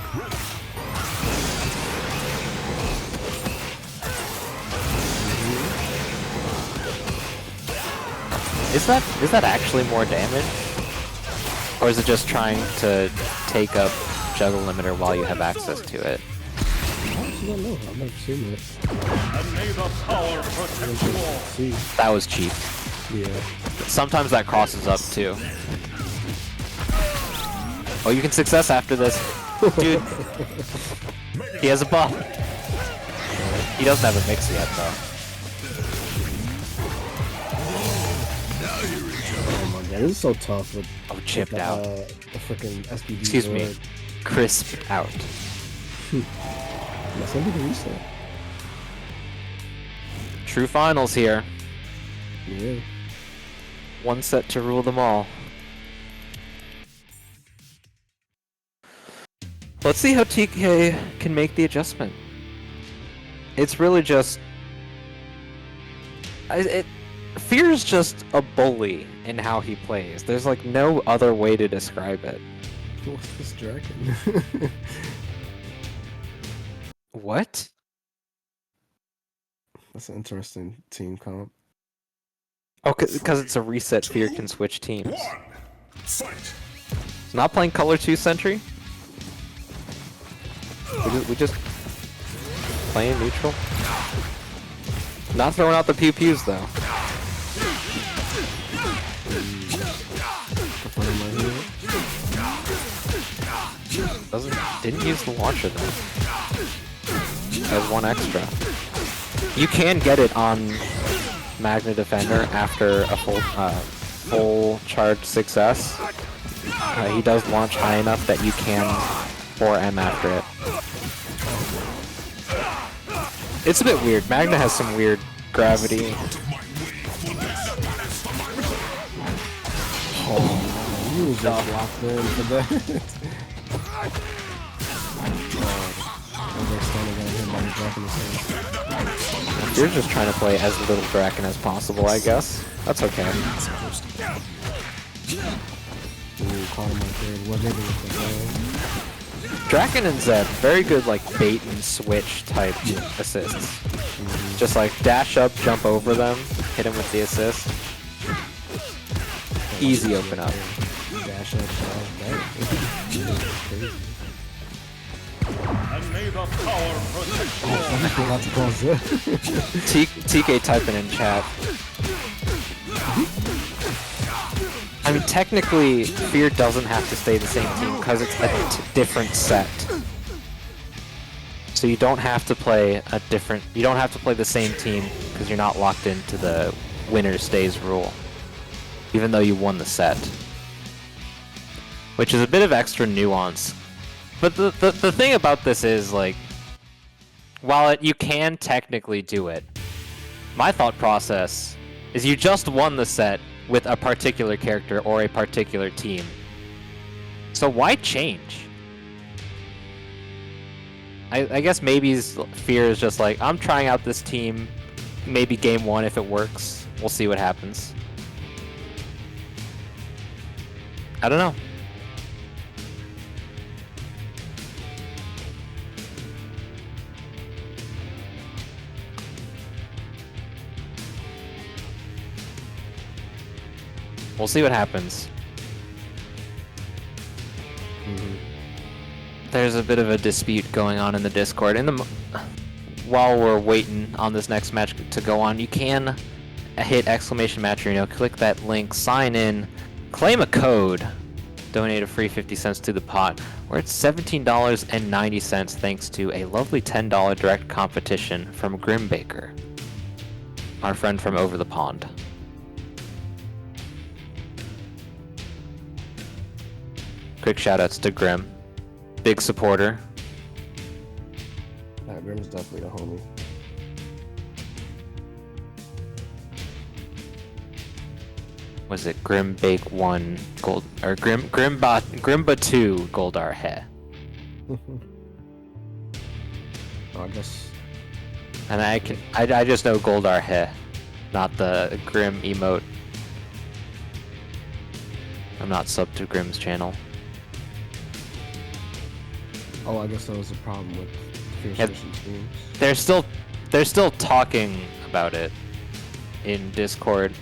Is that actually more damage? Or is it just trying to take up juggle limiter while you have access to it? I don't know. I've never seen it. That was cheap. Yeah. Sometimes that crosses up too. Oh, you can success after this. Dude. He has a buff. He doesn't have a mix yet though. Oh my god, this is so tough with Chipped out. the freaking SDD. Excuse me. Crisped out. That's something to reset. True finals here. Yeah. One set to rule them all. Let's see how TK can make the adjustment. It's really just... Fear's just a bully in how he plays. There's like no other way to describe it. What's this dragon? What? That's an interesting team comp. Oh, because it's a reset, Fear can switch teams. Fight. Not playing Color 2 Sentry? We just playing neutral? Not throwing out the pew-pews though. Didn't use the launcher though. Has one extra. You can get it on Magna Defender after a full charge success. He does launch high enough that you can 4M after it. It's a bit weird. Magna has some weird gravity. Oh, you was just locked in for that. they're standing getting hit by the Draken the same. You're just trying to play as little Draken as possible, I guess. That's okay. Ooh, caught him right there. What hit him with the Draken and Zed, very good like bait and switch type assists. Just like dash up, jump over them, hit him with the assist. Easy open up. dash up, crazy. And may the power protect you. Oh, I forgot to pause it. TK typing in chat. I mean, technically, Fear doesn't have to stay the same team because it's a different set. So you don't have to play you don't have to play the same team because you're not locked into the winner stays rule. Even though you won the set. Which is a bit of extra nuance. But the thing about this is, like, while you can technically do it, my thought process is you just won the set with a particular character or a particular team. So why change? I guess maybe Fear is just like, I'm trying out this team, maybe game one if it works. We'll see what happens. I don't know. We'll see what happens. There's a bit of a dispute going on in the Discord. While we're waiting on this next match to go on, you can hit !Matcherino, click that link, sign in, claim a code, donate a free 50 cents to the pot. We're at $17.90 thanks to a lovely $10 direct competition from Grim Baker, our friend from over the pond. Quick shoutouts to Grim. Big supporter. That Grim's definitely a homie. Was it Grim Bake 1 gold or Grimba 2 Goldar He? I guess. And I just know Goldar He, not the Grim emote. I'm not subbed to Grim's channel. Oh, I guess that was a problem with Fierce Yep. Mission streams. They're still talking about it in Discord.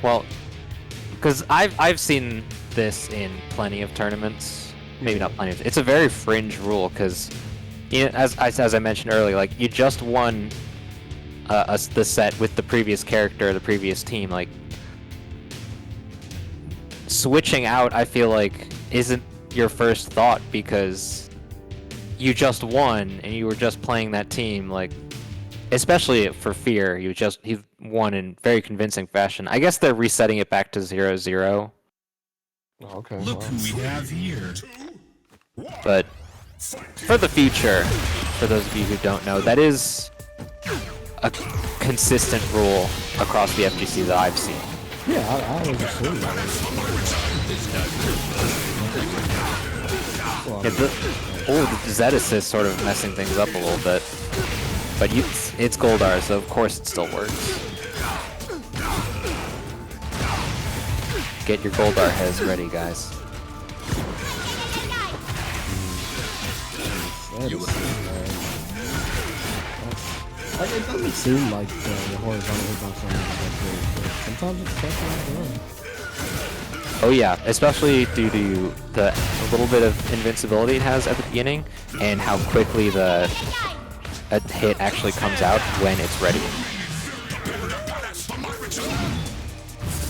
Well, because I've seen this in plenty of tournaments. Maybe not plenty of. It's a very fringe rule because, you know, as I mentioned earlier, like you just won the set with the previous character, the previous team. Like switching out, I feel like isn't your first thought because you just won and you were just playing that team. Like, especially for Fear, he won in very convincing fashion. I guess they're resetting it back to 0-0. Oh, okay. Look who we have here. But for the future, for those of you who don't know, that is a consistent rule across the FGC that I've seen. Yeah, I always assumed that. Well, The Z assist sort of messing things up a little bit. But it's Goldar, so of course it still works. Get your Goldar heads ready, guys. Like, it doesn't seem like the horizontal hitbox on that great, but sometimes it's definitely Oh yeah, especially due to the little bit of invincibility it has at the beginning, and how quickly a hit actually comes out when it's ready.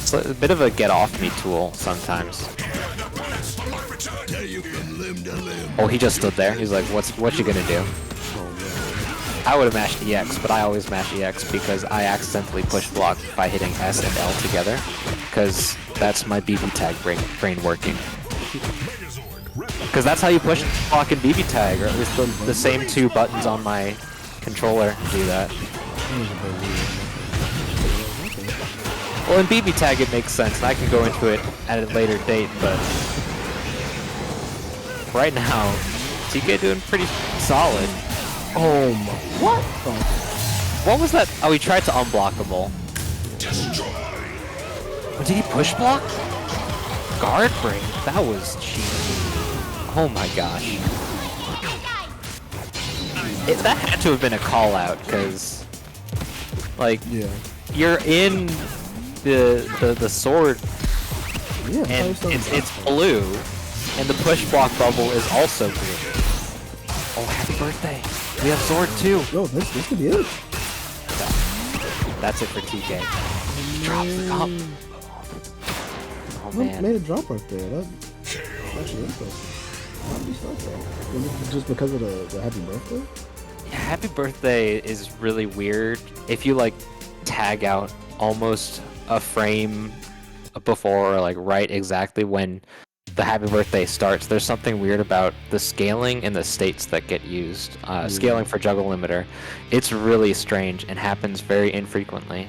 It's a bit of a get-off-me tool sometimes. Oh, he just stood there. He's like, what you gonna do? I would have mashed EX, but I always mash EX because I accidentally push block by hitting S and L together, because that's my BB tag brain working. Because that's how you push block and BB tag, or at least the same two buttons on my controller do that. Well, in BB tag it makes sense, and I can go into it at a later date, but right now, TK doing pretty solid. Oh my. What? Oh, What was that? Oh, he tried to unblockable. Did he push block? Guard break? That was cheap. Oh my gosh. That had to have been a call out, because like yeah. you're in the sword Yeah. and it's blue, and the push block bubble is also blue. Oh, happy birthday! We have sword too. Yo, this could be it. That's it for TK. Drops it up. Oh man. Made a drop right there. That's actually interesting. How did he start that? Was it just because of the happy birthday? Yeah, happy birthday is really weird. If you like tag out almost a frame before, or like right exactly when the happy birthday starts, there's something weird about the scaling and the states that get used. Scaling for juggle limiter, it's really strange and happens very infrequently.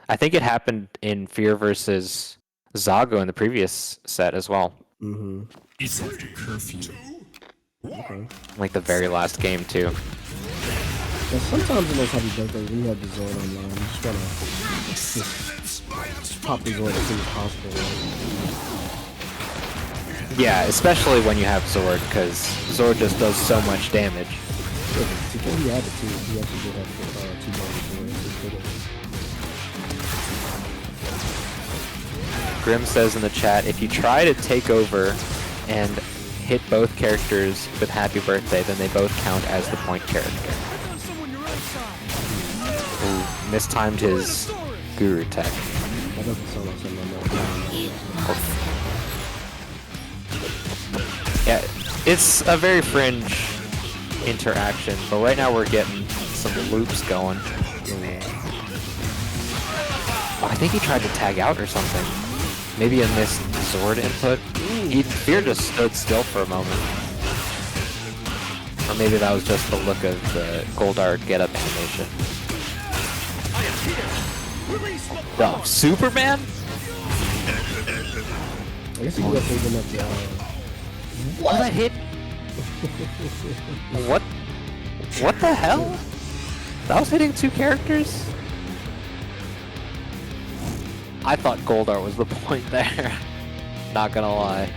I think it happened in Fear versus Zago in the previous set as well. Mm-hmm. It's after curfew. Okay. Like the very last game too. Yeah, sometimes in those happy birthdays, when you have the Zord online, you just wanna just pop the Zord as soon as possible. Right? Yeah, especially when you have Zord, because Zord just does so much damage. Yeah, but he had it too. He actually did have two bodies for it. Grim says in the chat, if you try to take over and hit both characters with happy birthday, then they both count as the point character. Ooh, mistimed his guru tech. That doesn't sound like something I'm not doing. Yeah, it's a very fringe interaction, but right now we're getting some loops going. Oh, I think he tried to tag out or something. Maybe a missed Zord input. Fear just stood still for a moment. Or maybe that was just the look of the Goldar get-up animation. Oh, Superman? I guess you could have taken up the. What? That hit? What? What the hell? That was hitting two characters? I thought Goldar was the point there. Not gonna lie.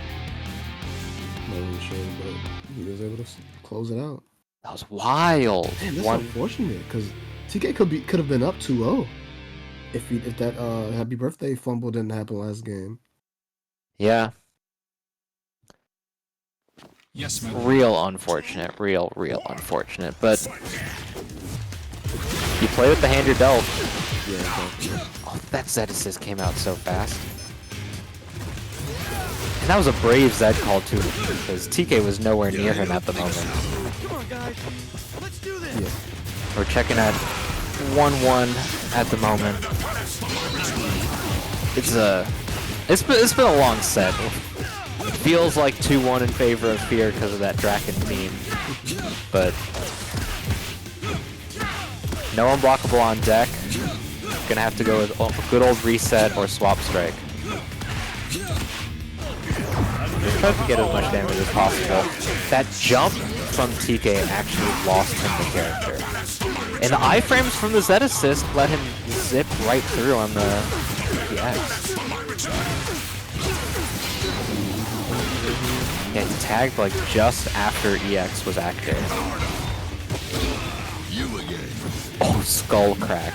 Not really sure, but he was able to close it out. That was wild. Man, that's unfortunate because TK could have been up 2-0 if that happy birthday fumble didn't happen last game. Yeah. Yes, my Real unfortunate. Real unfortunate. But you play with the hand you're dealt. Yeah, exactly. Oh, that Z assist came out so fast. And that was a brave Z call too, because TK was nowhere near him at the moment. Come on, guys. Let's do this. Yeah. We're checking at 1-1 at the moment. It's been a long set. It feels like 2-1 in favor of Fear because of that Draken theme, but no unblockable on deck. Gonna have to go with a good old reset or swap strike. Just try to get as much damage as possible. That jump from TK actually lost him the character. And the iframes from the Z assist let him zip right through on the EX. Yeah, he tagged like just after EX was active. Oh, skull crack.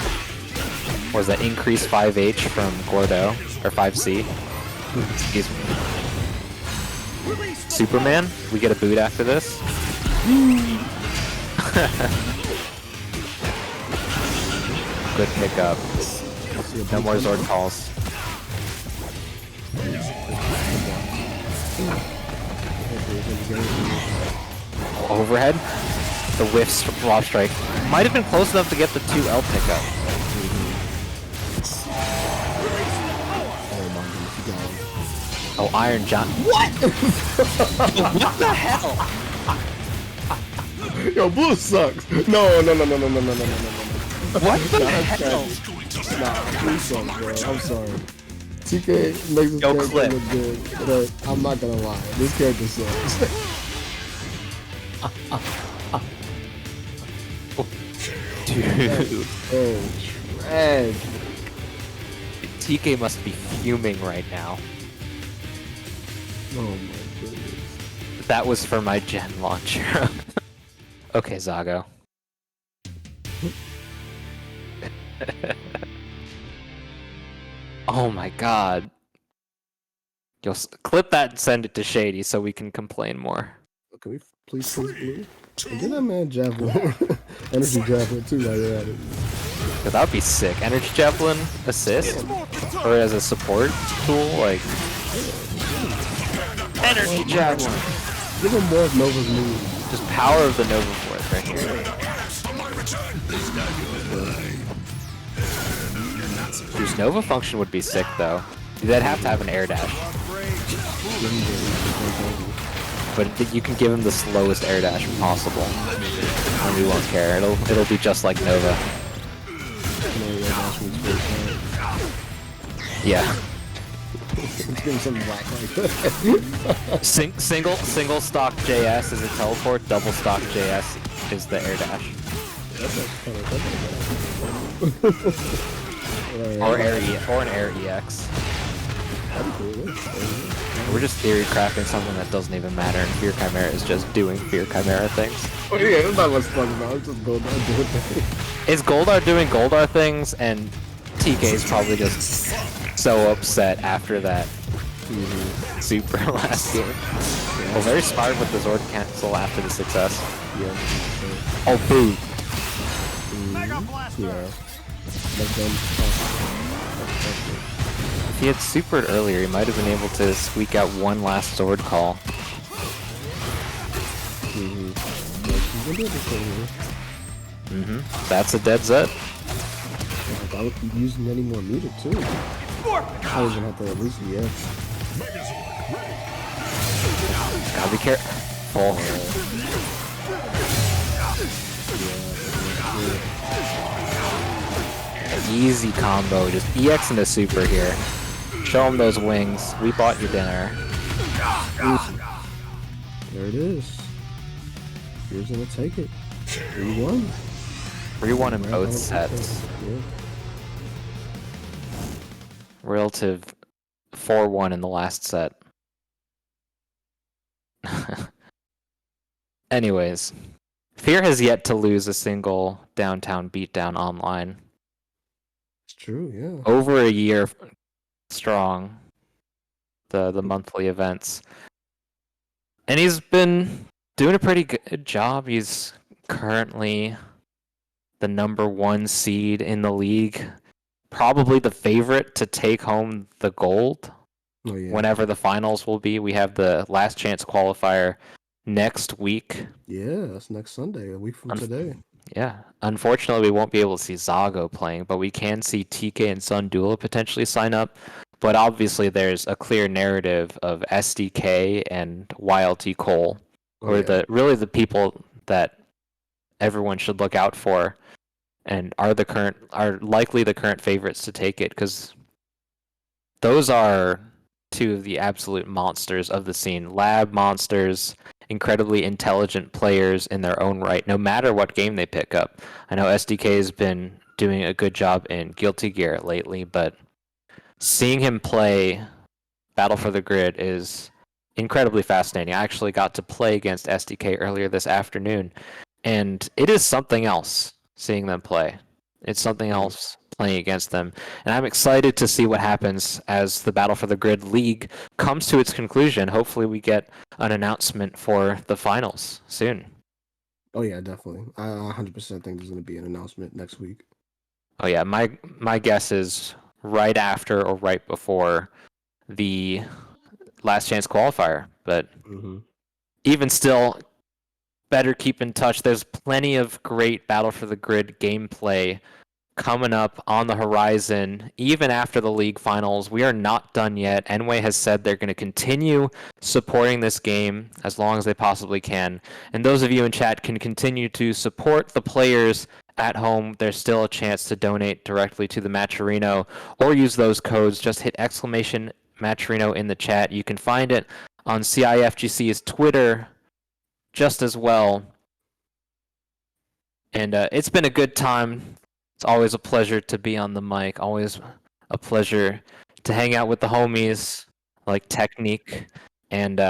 Was that increased 5H from Gordo? Or 5C? Excuse me. Superman? We get a boot after this? Good pickup. No more Zord calls. Overhead? The whiffs flop strike. Might have been close enough to get the 2L pickup. Oh, Iron John. What? What the hell? Yo, Blue sucks. No. What the hell? Nah, Blue sucks, bro. I'm sorry. TK makes this Yo, character Clip. look good, but I'm not gonna lie. This character sucks. Dude, Oh, trash. TK must be fuming right now. Oh my goodness. That was for my gen launcher. Okay, Zago. Oh my god. You'll clip that and send it to Shady so we can complain more. Can we please blue? And get that man javelin. Energy javelin too while you're at it. Cause that would be sick. Energy Javelin assist? Or as a support tool? Like. Energy Javelin! Give him more of Nova's move. Just power of the Nova Force right here. Whose Nova function would be sick though. They'd have to have an air dash. But you can give him the slowest air dash possible. And we won't care. It'll be just like Nova. Yeah. Single stock JS is a teleport, double stock JS is the air dash. Or an air EX. We're just theory crafting something that doesn't even matter, and Fear Chimera is just doing Fear Chimera things. Oh yeah, that's not what's fun about. It's just Goldar doing things. Is Goldar doing Goldar things, and TK is probably just so upset after that super last game. Well, very smart with the Zord cancel after the success. Yeah. Oh, boo. Yeah. If he had supered earlier, he might have been able to squeak out one last sword call. That's a dead Zed. If I would keep using any more meter too. I was gonna have to at least Gotta be careful. Easy combo, just EX into super here. Show him those wings. We bought your dinner. There it is. Here's gonna take it. 3-1. 3-1 in both sets. Yeah. Relative 4-1 in the last set. Anyways, Fear has yet to lose a single downtown beatdown online. It's true, yeah. Over a year strong, the monthly events. And he's been doing a pretty good job. He's currently the #1 seed in the league. Probably the favorite to take home the gold whenever the finals will be. We have the last chance qualifier next week. Yeah, that's next Sunday, a week from today. Yeah. Unfortunately, we won't be able to see Zago playing, but we can see TK and Sundula potentially sign up. But obviously, there's a clear narrative of SDK and YLT Cole, who are really the people that everyone should look out for, and are likely the current favorites to take it, because those are two of the absolute monsters of the scene. Lab monsters, incredibly intelligent players in their own right, no matter what game they pick up. I know SDK has been doing a good job in Guilty Gear lately, but seeing him play Battle for the Grid is incredibly fascinating. I actually got to play against SDK earlier this afternoon, and it is something else seeing them play. It's something else playing against them, and I'm excited to see what happens as the Battle for the Grid League comes to its conclusion. Hopefully we get an announcement for the finals soon. Oh yeah, definitely. I 100% think there's going to be an announcement next week. Oh yeah, my guess is right after or right before the last chance qualifier, but even still, better keep in touch. There's plenty of great Battle for the Grid gameplay coming up on the horizon, even after the league finals. We are not done yet. Enway has said they're going to continue supporting this game as long as they possibly can. And those of you in chat can continue to support the players at home. There's still a chance to donate directly to the Matcherino or use those codes. Just hit !Matcherino in the chat. You can find it on CIFGC's Twitter just as well. And it's been a good time. It's always a pleasure to be on the mic. Always a pleasure to hang out with the homies like Technique. And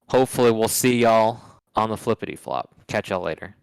hopefully we'll see y'all on the flippity flop. Catch y'all later.